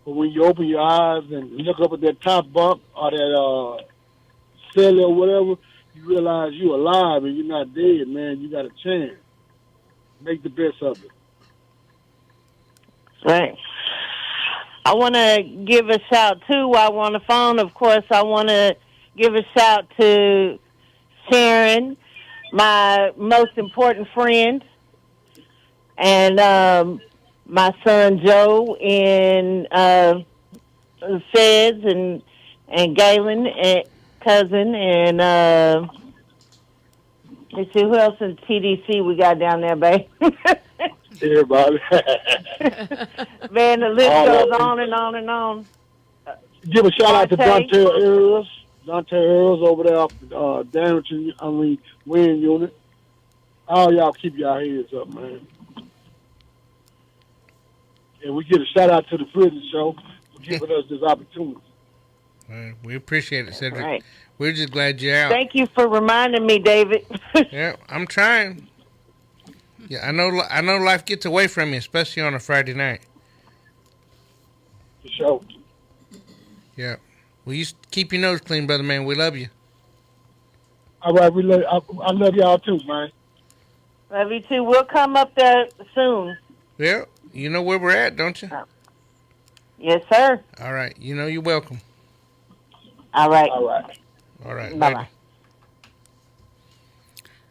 But when you open your eyes and look up at that top bunk or that cell or whatever, you realize you're alive and you're not dead, man. You got a chance. Make the best of it. Right. I want to give a shout, too, while I'm on the phone. Of course, I want to give a shout to Sharon, my most important friend, and my son Joe in Feds, and Galen, and cousin, and let's see, who else in TDC we got down there, babe? Everybody. Man, the list goes on and on and on. Give a shout out to Dante Earls. Dante Earls over there off Wayne Unit. All y'all keep y'all heads up, man. And we give a shout out to the Prison Show for giving us this opportunity. We appreciate it, Cedric. Right. We're just glad you're out. Thank you for reminding me, David. Yeah, I'm trying. Yeah, I know life gets away from you, especially on a Friday night. For sure. Yeah. Well, you keep your nose clean, brother man. We love you. All right, I love y'all too, man. Love you too. We'll come up there soon. Yeah, you know where we're at, don't you? Yes, sir. All right. You know you're welcome. All right. All right. All right. Bye-bye.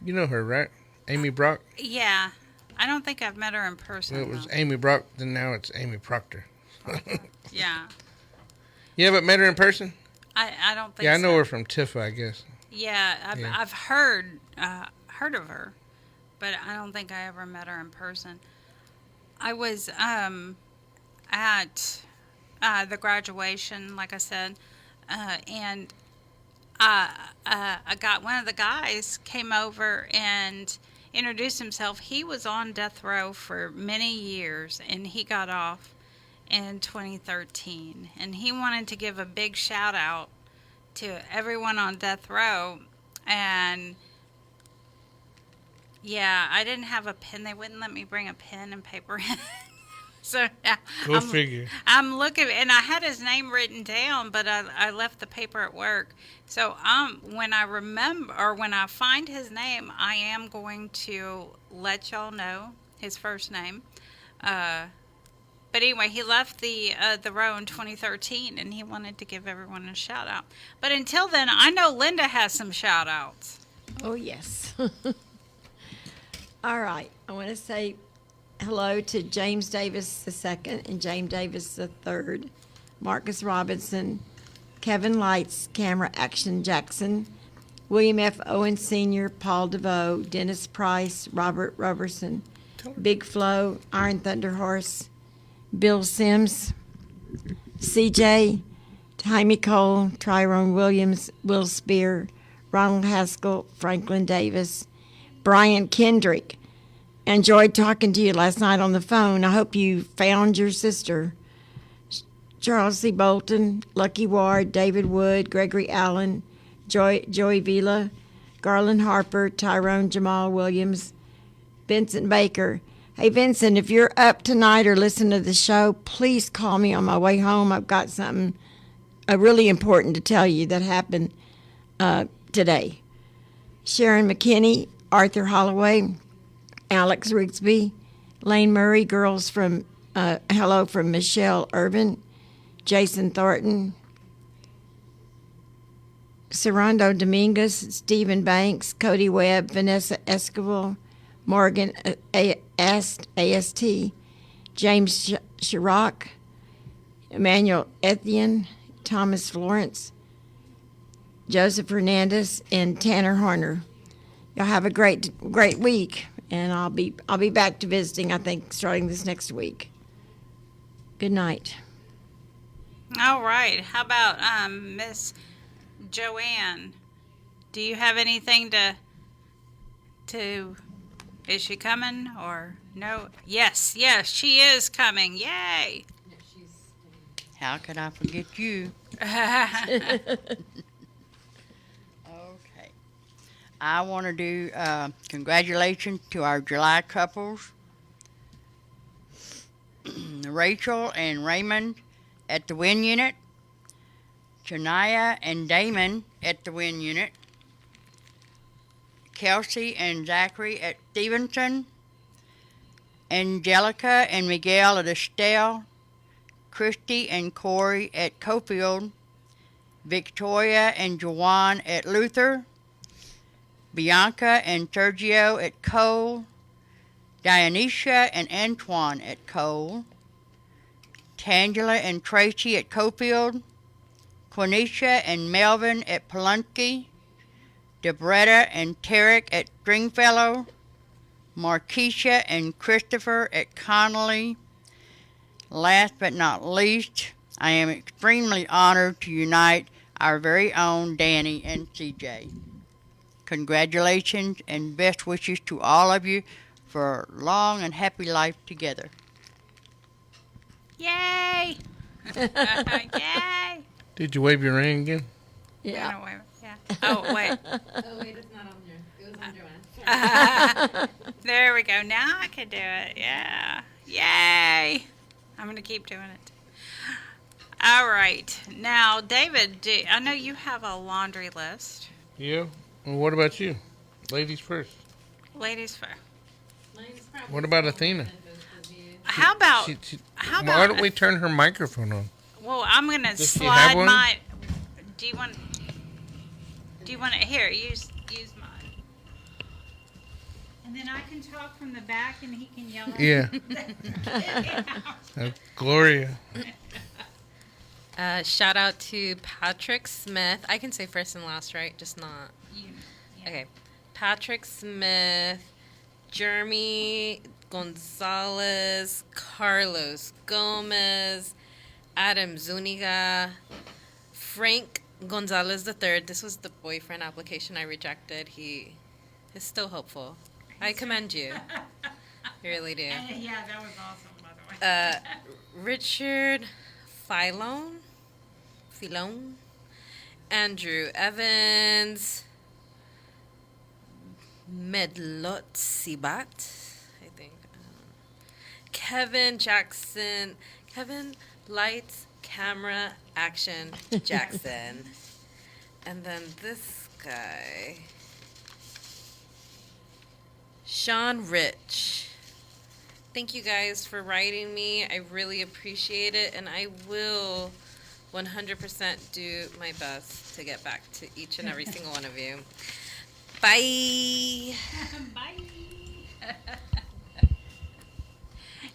You know her, right? Amy Brock? Yeah. I don't think I've met her in person. Well, it was Amy Brock, then now it's Amy Proctor. Yeah. You haven't met her in person? I don't think so. Yeah, I know her from Tifa, I guess. Yeah, I've heard of her, but I don't think I ever met her in person. I was at the graduation, like I said, and I got one of the guys came over and introduced himself. He was on death row for many years, and he got off in 2013. And he wanted to give a big shout out to everyone on death row. And yeah, I didn't have a pen. They wouldn't let me bring a pen and paper in. So now Go figure. I'm looking, and I had his name written down, but I left the paper at work. So when I remember, or when I find his name, I am going to let y'all know his first name. But anyway, he left the row in 2013, and he wanted to give everyone a shout out. But until then, I know Linda has some shout outs. Oh yes. All right, I want to say hello to James Davis II and James Davis III, Marcus Robinson, Kevin Lights, Camera Action Jackson, William F. Owen Sr., Paul DeVoe, Dennis Price, Robert Roberson, Big Flo, Iron Thunder Horse, Bill Sims, CJ, Jaime Cole, Tyrone Williams, Will Spear, Ronald Haskell, Franklin Davis, Brian Kendrick. Enjoyed talking to you last night on the phone. I hope you found your sister. Charles C. Bolton, Lucky Ward, David Wood, Gregory Allen, Joey Vila, Garland Harper, Tyrone Jamal Williams, Vincent Baker. Hey, Vincent, if you're up tonight or listen to the show, please call me on my way home. I've got something really important to tell you that happened today. Sharon McKinney, Arthur Holloway, Alex Rigsby, Lane Murray, girls from hello from Michelle Irvin, Jason Thornton, Serrando Dominguez, Stephen Banks, Cody Webb, Vanessa Escobar, Morgan AST, James Chirac, Emmanuel Etienne, Thomas Florence, Joseph Hernandez, and Tanner Horner. Y'all have a great week, and I'll be back to visiting, I think, starting this next week. Good night. All right. How about Miss Joanne? Do you have anything to is she coming or no? Yes, she is coming. Yay. How could I forget you? Okay. I want to do congratulations to our July couples, Rachel and Raymond at the Win Unit, Shania and Damon at the Win Unit, Kelsey and Zachary at Stevenson, Angelica and Miguel at Estelle, Christy and Corey at Cofield, Victoria and Jawan at Luther, Bianca and Sergio at Cole, Dionysia and Antoine at Cole, Tangela and Tracy at Cofield, Quenisha and Melvin at Palunkey, Debretta and Tarek at Stringfellow, Markeisha and Christopher at Connolly. Last but not least, I am extremely honored to unite our very own Dani and CJ. Congratulations and best wishes to all of you for a long and happy life together. Yay! Yay! Did you wave your ring again? Yeah. Oh, wait. Oh, wait, it's not on there. It was on Joanne. There we go. Now I can do it. Yeah. Yay! I'm going to keep doing it. All right. Now, David, I know you have a laundry list. Yeah. Well, what about you? Ladies first. Ladies first. What about Athena? How about... Why don't we turn her microphone on? Well, I'm going to Does she slide have one? my... Do you want it? Here, use mine. And then I can talk from the back and he can yell at Yeah. Gloria. Shout out to Patrick Smith. I can say first and last, right? Just not. Okay. Patrick Smith, Jeremy Gonzalez, Carlos Gomez, Adam Zuniga, Frank Gonzalez III. This was the boyfriend application I rejected. He is still hopeful. I commend you. I really do. Yeah, that was awesome, by the way. Richard Filone, Andrew Evans, Medlot Sibat, I think. Kevin Jackson, Kevin Lights, Camera, Action, Jackson. And then this guy, Sean Rich. Thank you guys for writing me. I really appreciate it, and I will 100% do my best to get back to each and every single one of you. Bye. Bye.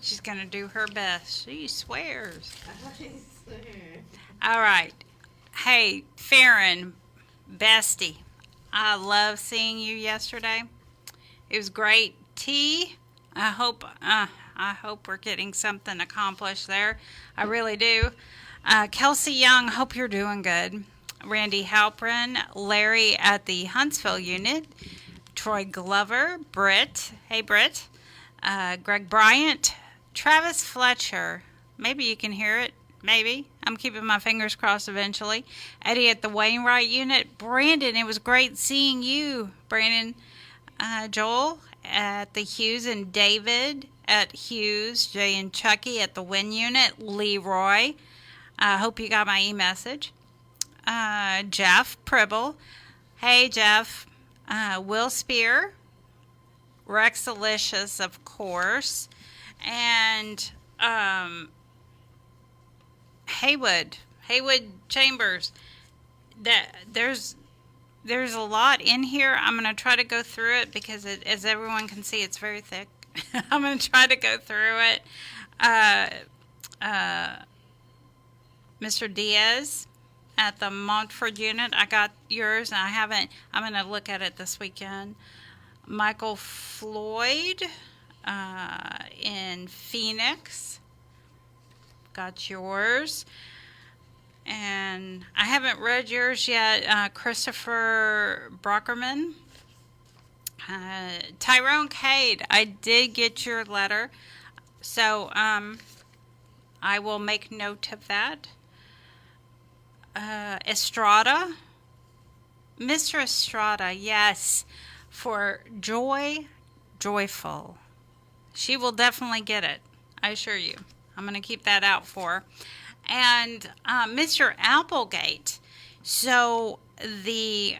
She's going to do her best. She swears. All right. Hey, Farron, bestie, I love seeing you yesterday. It was great. T, I hope we're getting something accomplished there. I really do. Kelsey Young, hope you're doing good. Randy Halprin, Larry at the Huntsville unit, Troy Glover, Britt, hey Britt, Greg Bryant, Travis Fletcher, maybe you can hear it, maybe. I'm keeping my fingers crossed eventually. Eddie at the Wainwright unit, Brandon, it was great seeing you, Brandon. Joel at the Hughes and David at Hughes, Jay and Chucky at the Win unit, Leroy. I hope you got my e-message. Jeff Pribble. Hey, Jeff. Will Spear. Rexalicious, of course, and Haywood Chambers. There's a lot in here. I'm going to try to go through it because, as everyone can see, it's very thick. I'm going to try to go through it. Mr. Diaz at the Montford unit, I got yours, and I haven't. I'm going to look at it this weekend. Michael Floyd in Phoenix, got yours. And I haven't read yours yet. Christopher Brockerman. Tyrone Cade, I did get your letter. So I will make note of that. Estrada. Mr. Estrada, yes. For joyful. She will definitely get it. I assure you. I'm going to keep that out for her. And Mr. Applegate, so the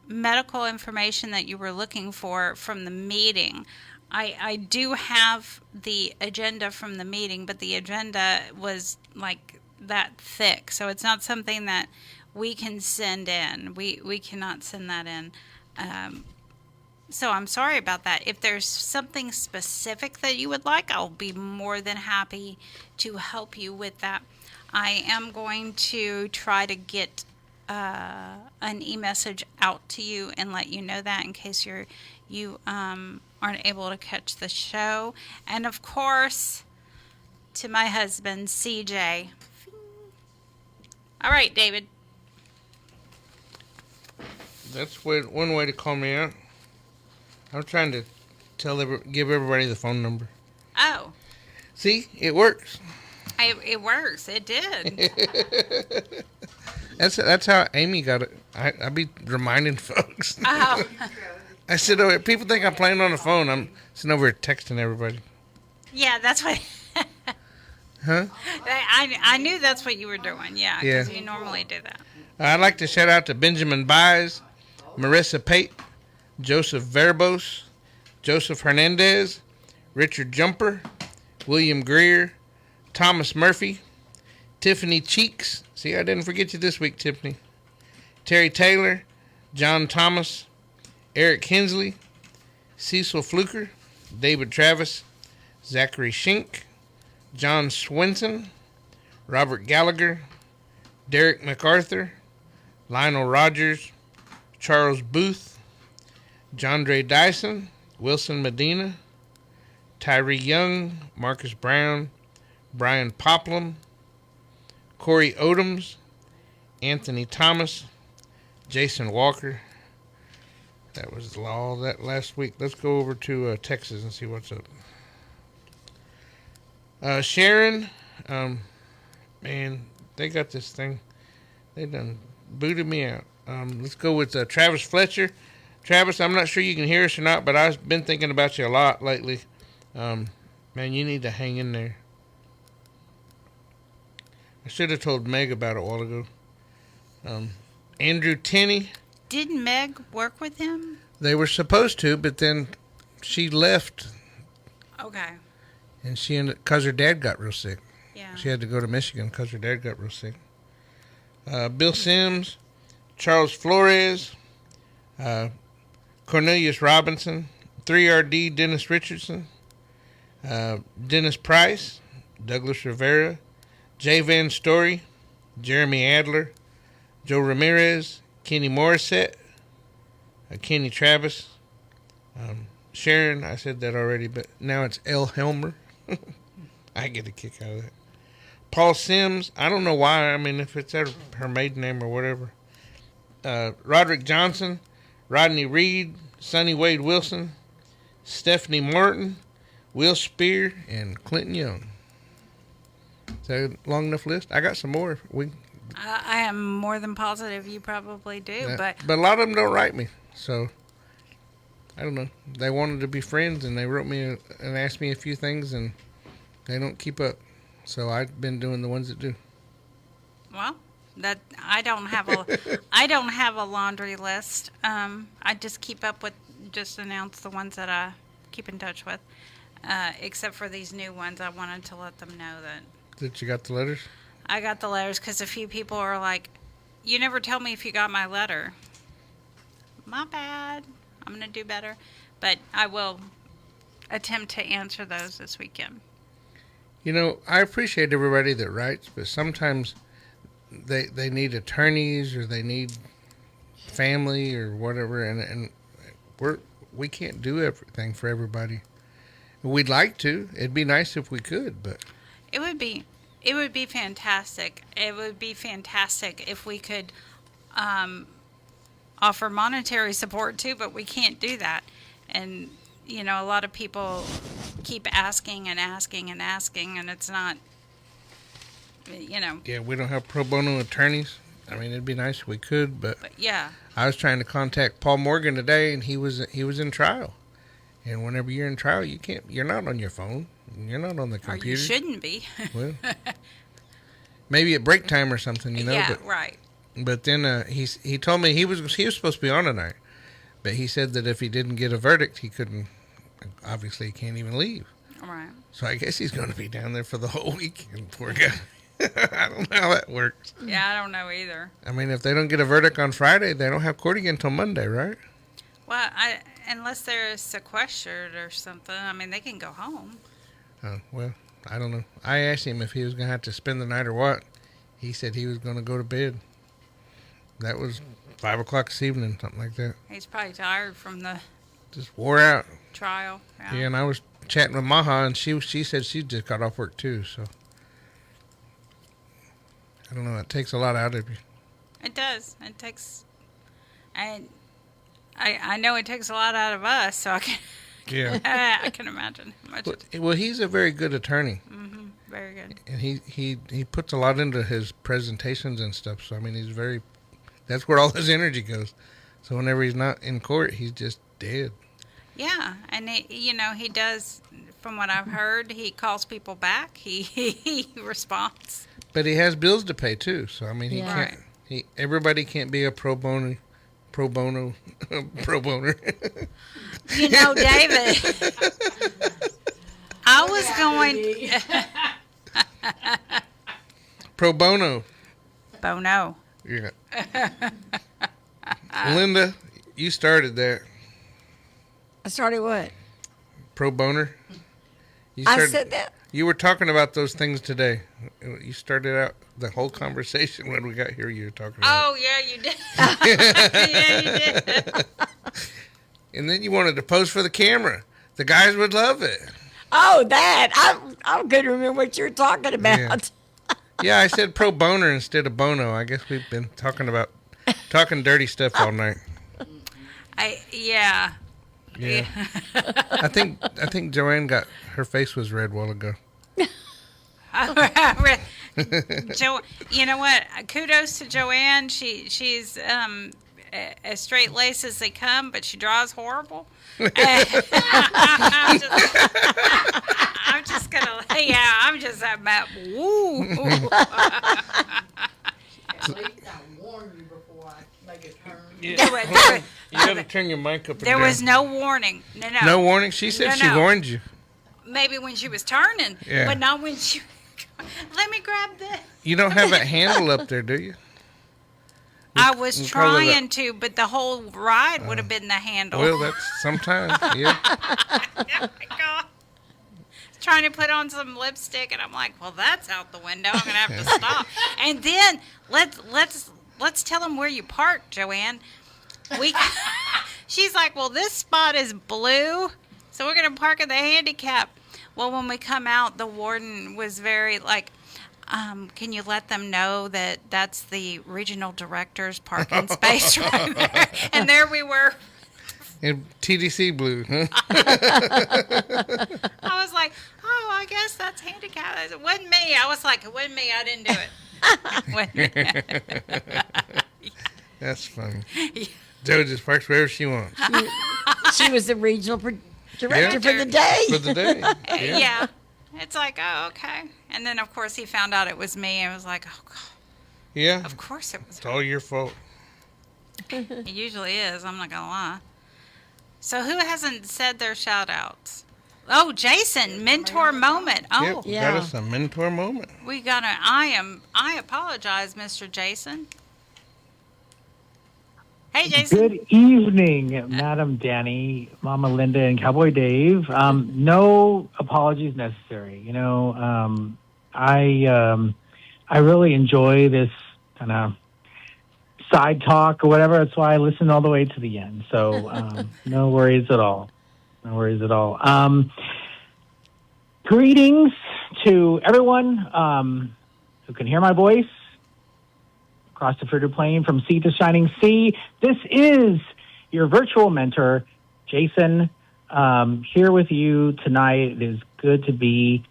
medical information that you were looking for from the meeting, I do have the agenda from the meeting, but the agenda was like that thick, so it's not something that we can send in. We cannot send that in. So I'm sorry about that. If there's something specific that you would like, I'll be more than happy to help you with that. I am going to try to get an e-message out to you and let you know that in case you aren't able to catch the show. And of course, to my husband, CJ. All right, David. That's one way to call me out. I'm trying to give everybody the phone number. Oh. See, it works. It works. It did. That's how Amy got it. I be reminding folks. Oh. I said, oh, people think I'm playing on the phone. I'm sitting over here texting everybody. Yeah, that's what. Huh? I knew that's what you were doing. Yeah, because you normally do that. I'd like to shout out to Benjamin Baez, Marissa Pate, Joseph Verbos, Joseph Hernandez, Richard Jumper, William Greer, Thomas Murphy, Tiffany Cheeks. See, I didn't forget you this week, Tiffany. Terry Taylor, John Thomas, Eric Hensley, Cecil Fluker, David Travis, Zachary Shink, John Swinson, Robert Gallagher, Derek MacArthur, Lionel Rogers, Charles Booth, John Dre Dyson, Wilson Medina, Tyree Young, Marcus Brown, Brian Poplum, Corey Odoms, Anthony Thomas, Jason Walker. That was all that last week. Let's go over to Texas and see what's up. Sharon, man, they got this thing. They done booted me out. Let's go with Travis Fletcher. Travis, I'm not sure you can hear us or not, but I've been thinking about you a lot lately. Man, you need to hang in there. I should have told Meg about it a while ago. Andrew Tenney. Didn't Meg work with him? They were supposed to, but then she left. Okay. And she ended, because her dad got real sick. Yeah. She had to go to Michigan because her dad got real sick. Bill Sims, Charles Flores, Cornelius Robinson, 3RD Dennis Richardson, Dennis Price, Douglas Rivera, Jay Van Story, Jeremy Adler, Joe Ramirez, Kenny Morissette, Kenny Travis, Sharon, I said that already, but now it's L. Helmer. I get a kick out of that. Paul Sims, I don't know why. I mean, if it's her maiden name or whatever. Roderick Johnson, Rodney Reed, Sonny Wade Wilson, Stephanie Martin, Will Spear, and Clinton Young. Is that a long enough list? I got some more. I am more than positive you probably do, but a lot of them don't write me, so I don't know. They wanted to be friends, and they wrote me and asked me a few things, and they don't keep up. So I've been doing the ones that do. Well, that I don't have a laundry list. I just keep up with just announce the ones that I keep in touch with. Except for these new ones, I wanted to let them know that you got the letters? I got the letters, because a few people are like, you never tell me if you got my letter. My bad. I'm going to do better. But I will attempt to answer those this weekend. You know, I appreciate everybody that writes, but sometimes they need attorneys or they need family or whatever, and we can't do everything for everybody. We'd like to. It'd be nice if we could, but It would be fantastic. It would be fantastic if we could offer monetary support too, but we can't do that. And you know, a lot of people keep asking and asking and asking, and it's not, you know. Yeah, we don't have pro bono attorneys. I mean, it'd be nice if we could, but yeah. I was trying to contact Paul Morgan today, and he was in trial. And whenever you're in trial, you're not on your phone. You're not on the computer. Or you shouldn't be. Well, maybe at break time or something, you know. Yeah, but, right. But then he told me he was supposed to be on tonight, but he said that if he didn't get a verdict, he couldn't. Obviously, he can't even leave. Right. So I guess he's going to be down there for the whole weekend. Poor guy. I don't know how that works. Yeah, I don't know either. I mean, if they don't get a verdict on Friday, they don't have court again until Monday, right? Well, unless they're sequestered or something, I mean, they can go home. Oh, well, I don't know. I asked him if he was going to have to spend the night or what. He said he was going to go to bed. That was 5 o'clock this evening, something like that. He's probably tired from the Just wore out. trial. Yeah, and I was chatting with Maha, and she said she just got off work too, so. I don't know. It takes a lot out of you. It does. It takes, and I know it takes a lot out of us, so I can. Yeah. I can imagine how much. Well, he's a very good attorney. Mm-hmm. Very good. And he puts a lot into his presentations and stuff. So I mean, that's where all his energy goes. So whenever he's not in court, he's just dead. Yeah, and he does. From what I've heard, he calls people back. He responds. But he has bills to pay too. So I mean, he Yeah. can't. Everybody can't be a pro bono, pro boner. You know, David, I was going. Pro bono. Bono. Yeah. Linda, you started that. I started what? Pro boner. I said that. You were talking about those things today. You started out the whole conversation when we got here. You were talking about. Oh yeah, you did. Yeah, you did. And then you wanted to pose for the camera. The guys would love it. Oh, that. I couldn't remember what you were talking about. Yeah, I said pro boner instead of bono. I guess we've been talking dirty stuff all night. Yeah. Yeah. I think Joanne got her face was red a while ago. You know what? Kudos to Joanne. She's as straight laced as they come, but she draws horrible. I'm just gonna. Yeah, I'm just that mad. Woo. Yeah. You gotta turn your mic up. There was no warning. No. No warning? She said she warned you. Maybe when she was turning, Yeah. but not when she. Let me grab this. You don't have a handle up there, do you? I was trying to, but the whole ride would have been the handle. Well, that's sometimes, yeah. Oh my God. Trying to put on some lipstick, and I'm like, well, that's out the window. I'm gonna have to stop. And then let's tell them where you parked, Joanne. She's like, well, this spot is blue, so we're gonna park at the handicap. Well, when we come out, the warden was very like, can you let them know that that's the regional director's parking space right there? And there we were. In TDC blue, huh? I was like, oh, I guess that's handicapped. It wasn't me. I was like, it wasn't me. I didn't do it. That's funny. Yeah. Joe just parks wherever she wants. She was the regional director for the day. For the day. Yeah. It's like, oh, okay. And then, of course, he found out it was me and was like, oh, God. Yeah. Of course it was. It's all your fault. It usually is. I'm not going to lie. So who hasn't said their shout outs? Oh, Jason, mentor moment. Oh, Yep, got us a mentor moment. we got a. I apologize, Mr. Jason. Hey, Jason. Good evening, Madam Dani, Mama Linda, and Cowboy Dave. No apologies necessary. You know, I really enjoy this kind of side talk or whatever. That's why I listened all the way to the end. So no worries at all. No worries at all. Greetings to everyone who can hear my voice across the fruited plain from sea to shining sea. This is your virtual mentor, Jason, here with you tonight. It is good to be.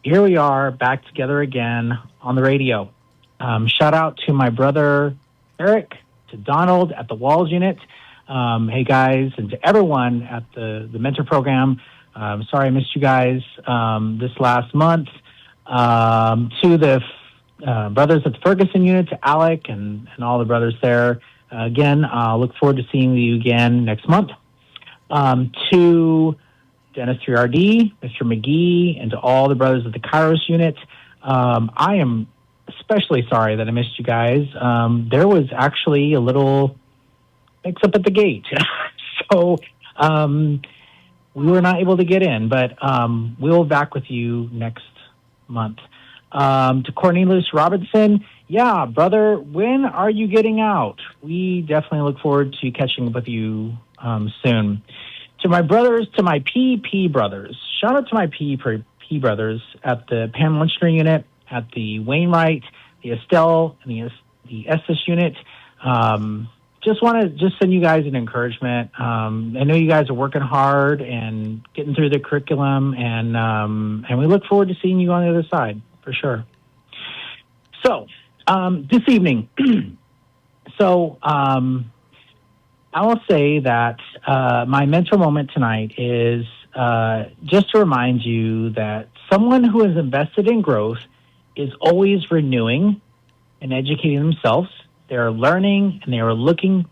Here we are back together again on the radio. Shout out to my brother, Eric, to Donald at the Walls Unit. Hey, guys, and to everyone at the mentor program. Sorry I missed you guys this last month. To the brothers at the Ferguson unit, to Alec and all the brothers there. Again, I'll look forward to seeing you again next month. To Dennis 3RD, Mr. McGee, and to all the brothers at the Kairos unit. I am especially sorry that I missed you guys. There was actually a little mix up at the gate. So we were not able to get in, but we'll be back with you next month. To Cornelius Robinson, yeah, brother, when are you getting out? We definitely look forward to catching up with you soon. To my brothers, to my PP brothers, shout out to my PP brothers at the Pan Munster unit, at the Wainwright, the Estelle, and the Estes unit. Just want to send you guys an encouragement. I know you guys are working hard and getting through the curriculum, and we look forward to seeing you on the other side, for sure. So, this evening, I will say that my mentor moment tonight is just to remind you that someone who is invested in growth is always renewing and educating themselves. They are learning and they are looking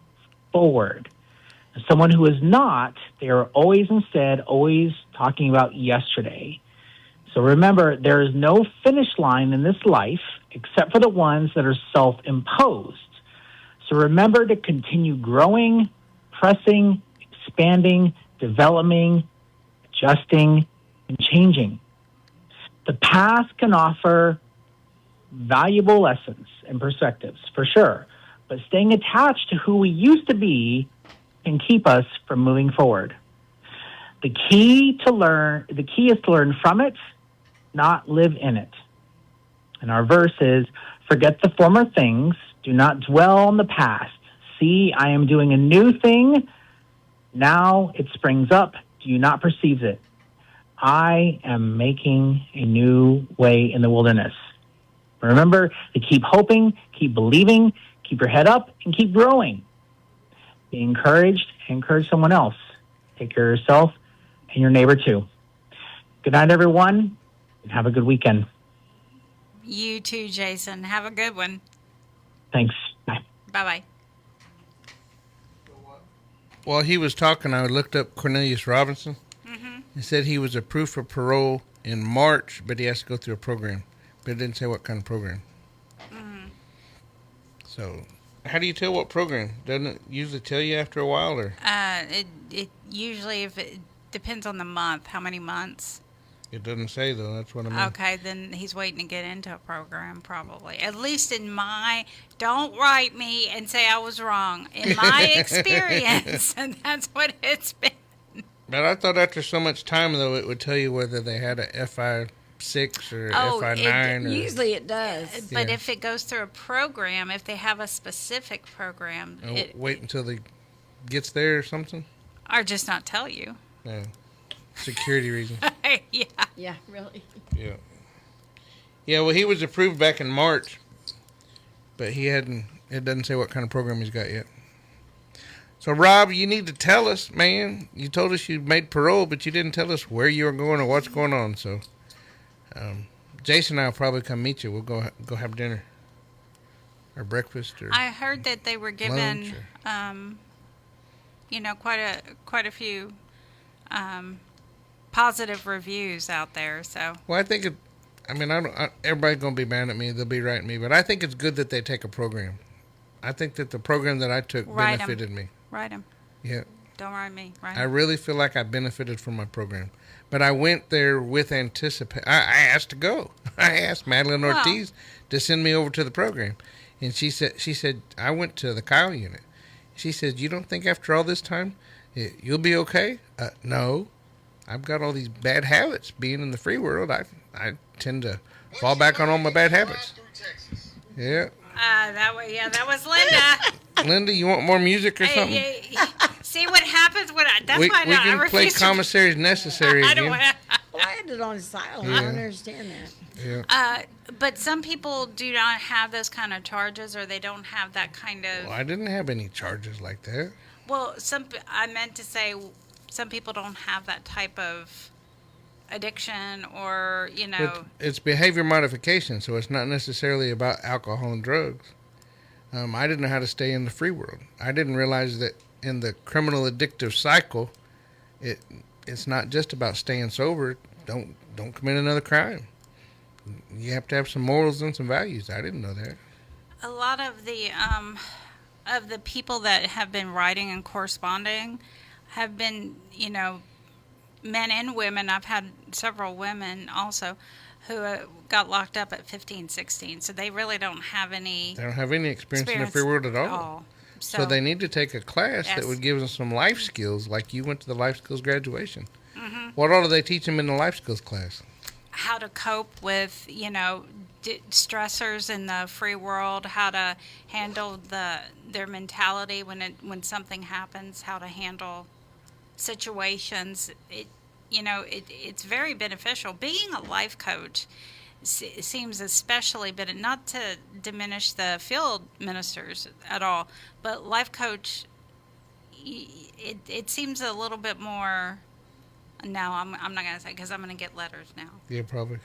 forward. Someone who is not, they are always talking about yesterday. So remember, there is no finish line in this life except for the ones that are self-imposed. So remember to continue growing, pressing, expanding, developing, adjusting, and changing. The past can offer valuable lessons and perspectives, for sure, but staying attached to who we used to be can keep us from moving forward. The key is to learn from it, not live in it. And our verse is, forget the former things, do not dwell on the past. See, I am doing a new thing. Now it springs up. Do you not perceive it? I am making a new way in the wilderness. Remember to keep hoping, keep believing, keep your head up, and keep growing. Be encouraged, encourage someone else. Take care of yourself and your neighbor too. Good night, everyone, and have a good weekend. You too, Jason. Have a good one. Thanks. Bye. Bye-bye. While he was talking, I looked up Cornelius Robinson. Mm-hmm. He said he was approved for parole in March, but he has to go through a program. But it didn't say what kind of program. Mm-hmm. So, how do you tell what program? Doesn't it usually tell you after a while, or? It usually, if it depends on the month, how many months. It doesn't say, though. That's what I mean. Okay, then he's waiting to get into a program, probably. At least in my, don't write me and say I was wrong. In my experience, and that's what it's been. But I thought after so much time, though, it would tell you whether they had a FI-6 or FI-9. Usually it does. But if it goes through a program, if they have a specific program. Wait until it gets there or something? Or just not tell you. No. Security reasons. Yeah. Yeah, really. Yeah. Yeah, well, he was approved back in March, but it doesn't say what kind of program he's got yet. So, Rob, you need to tell us, man. You told us you made parole, but you didn't tell us where you were going or what's going on. So, Jason and I will probably come meet you. We'll go have dinner or breakfast or I heard that they were given quite a few positive reviews out there. So. Well, I think everybody's gonna be mad at me. They'll be writing me, but I think it's good that they take a program. I think that the program that I took benefited me. Write them. Yeah. Don't write me. I really feel like I benefited from my program, but I went there with anticipation. I asked to go. I asked Madeline Ortiz to send me over to the program, and she said I went to the Kyle unit. She said, "You don't think after all this time you'll be okay?" No, I've got all these bad habits. Being in the free world, I tend to fall back on all my bad habits. Yeah. That was Linda. Linda, you want more music or something? See what happens when we can play Commissary is Necessary I again. don't want Well, I had it on silent. I don't understand that. Yeah. But some people do not have those kind of charges, or they don't have that kind of. Well, I didn't have any charges like that. Well, I meant to say some people don't have that type of addiction, or It's behavior modification, so it's not necessarily about alcohol and drugs. I didn't know how to stay in the free world. I didn't realize that in the criminal addictive cycle, it's not just about staying sober. Don't commit another crime. You have to have some morals and some values. I didn't know that. A lot of the people that have been writing and corresponding have been, men and women. I've had several women also who got locked up at 15, 16. So they really don't have any. They don't have any experience in the free world at all. So they need to take a class that would give them some life skills, like you went to the life skills graduation. Mm-hmm. What all do they teach them in the life skills class? How to cope with, stressors in the free world, how to handle their mentality when something happens, how to handle situations. It's very beneficial. Being a life coach seems especially, but not to diminish the field ministers at all, but life coach, it seems a little bit more. No, I'm not going to say, because I'm going to get letters now. Yeah, probably.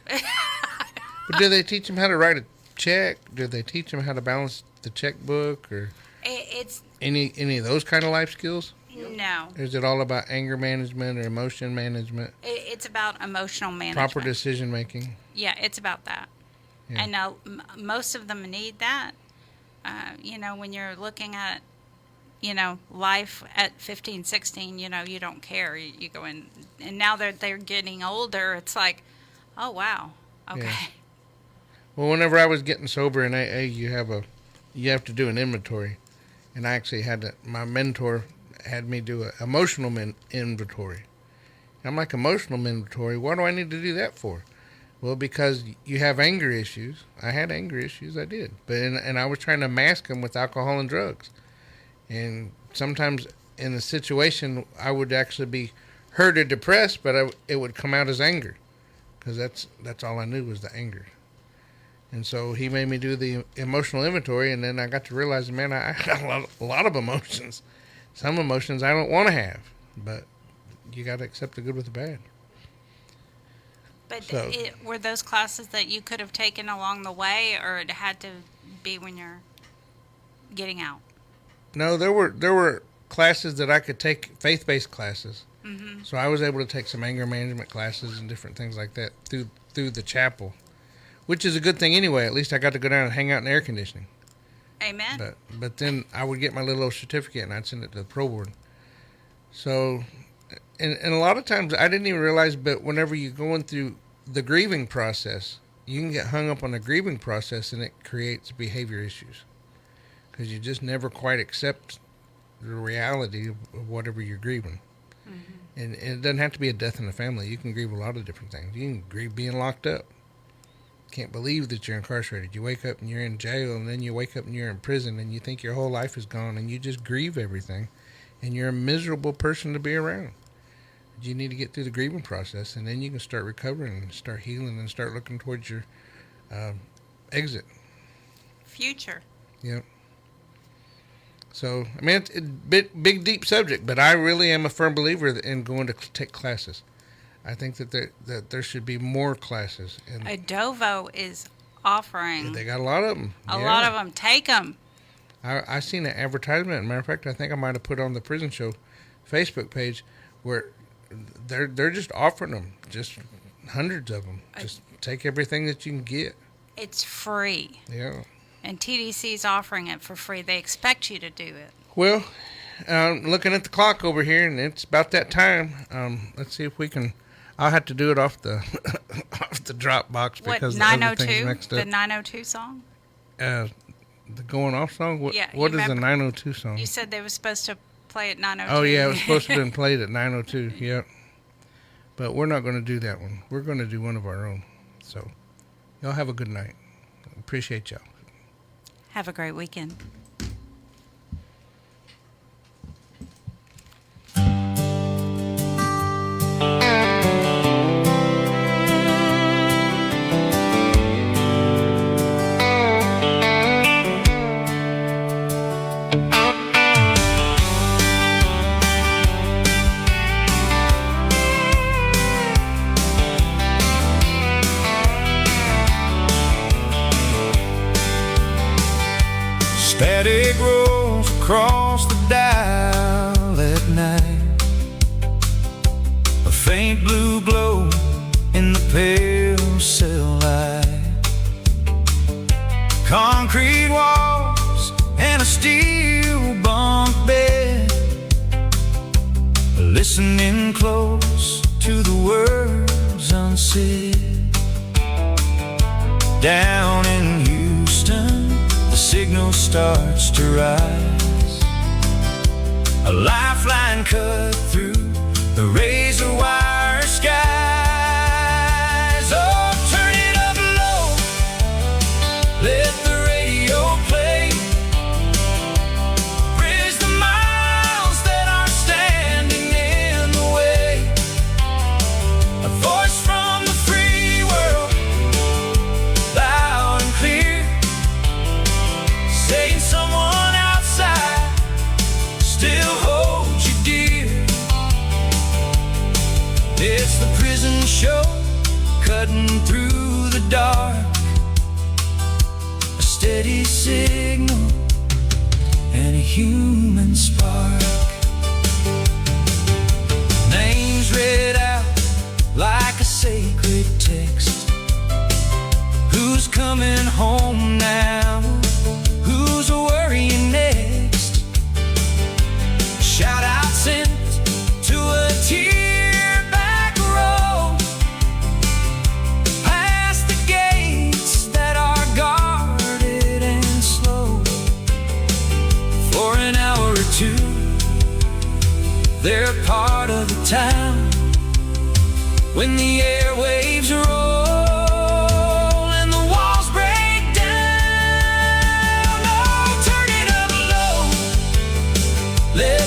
But do they teach them how to write a check? Do they teach them how to balance the checkbook, or it's any of those kind of life skills? No. Or is it all about anger management or emotion management? It's about emotional management. Proper decision making. Yeah, it's about that. Yeah. And most of them need that. When you're looking at, life at 15, 16, you don't care. You go in, and now that they're getting older, it's like, oh, wow, okay. Yeah. Well, whenever I was getting sober in AA, you have to do an inventory. And I actually my mentor had me do an emotional inventory. I'm like, emotional inventory? What do I need to do that for? Well, because you have anger issues. I had anger issues, I did. And I was trying to mask them with alcohol and drugs. And sometimes in a situation, I would actually be hurt or depressed, but it would come out as anger. Because that's all I knew was the anger. And so he made me do the emotional inventory, and then I got to realize, man, I got a lot of emotions. Some emotions I don't want to have, but you got to accept the good with the bad. But were those classes that you could have taken along the way, or it had to be when you're getting out? No, there were classes that I could take, faith-based classes. Mm-hmm. So I was able to take some anger management classes and different things like that through the chapel, which is a good thing anyway. At least I got to go down and hang out in air conditioning. Amen. But then I would get my little certificate and I'd send it to the pro board. So, and a lot of times I didn't even realize, but whenever you're going through the grieving process, you can get hung up on the grieving process and it creates behavior issues. Because you just never quite accept the reality of whatever you're grieving. Mm-hmm. And it doesn't have to be a death in the family. You can grieve a lot of different things. You can grieve being locked up. Can't believe that you're incarcerated. You wake up and you're in jail, and then you wake up and you're in prison, and you think your whole life is gone, and you just grieve everything, and you're a miserable person to be around. But you need to get through the grieving process, and then you can start recovering and start healing and start looking towards your exit. Future. Yep. So, I mean, it's a big, deep subject, but I really am a firm believer in going to take classes. I think that there should be more classes. And Edovo is offering. They got a lot of them. A lot of them. Take them. I seen an advertisement. As a matter of fact, I think I might have put on the prison show. Facebook page where they're just offering them, just hundreds of them. Just take everything that you can get. It's free. Yeah. And TDC's offering it for free. They expect you to do it. Well, looking at the clock over here, and it's about that time. Let's see if we can. I'll have to do it off the off the Dropbox because the other thing's mixed up. The 902 song? The going off song? What is the 902 song? You said they were supposed to play at 902. Oh, yeah, it was supposed to have been played at 902, yep. But we're not going to do that one. We're going to do one of our own. So, y'all have a good night. Appreciate y'all. Have a great weekend. Static rolls across the dial at night, a faint blue glow in the pale cell light, concrete walls and a steel bunk bed, listening close to the words unsaid. Down in Houston, the signal starts to rise, a lifeline cut through the razor wire skies. Oh, turn it up low, let the radio play, bridge the miles that are standing in the way. A voice from the free world, loud and clear, saying someone outside still holds you dear. It's the prison show, cutting through the dark, a steady signal and a human spark. Names read out like a sacred text. Who's coming home now? Who's worrying next? Shout out sent to a tear back road, past the gates that are guarded and slow. For an hour or two, they're part of the town. When the airwaves roll and the walls break down, oh, turn it up low, let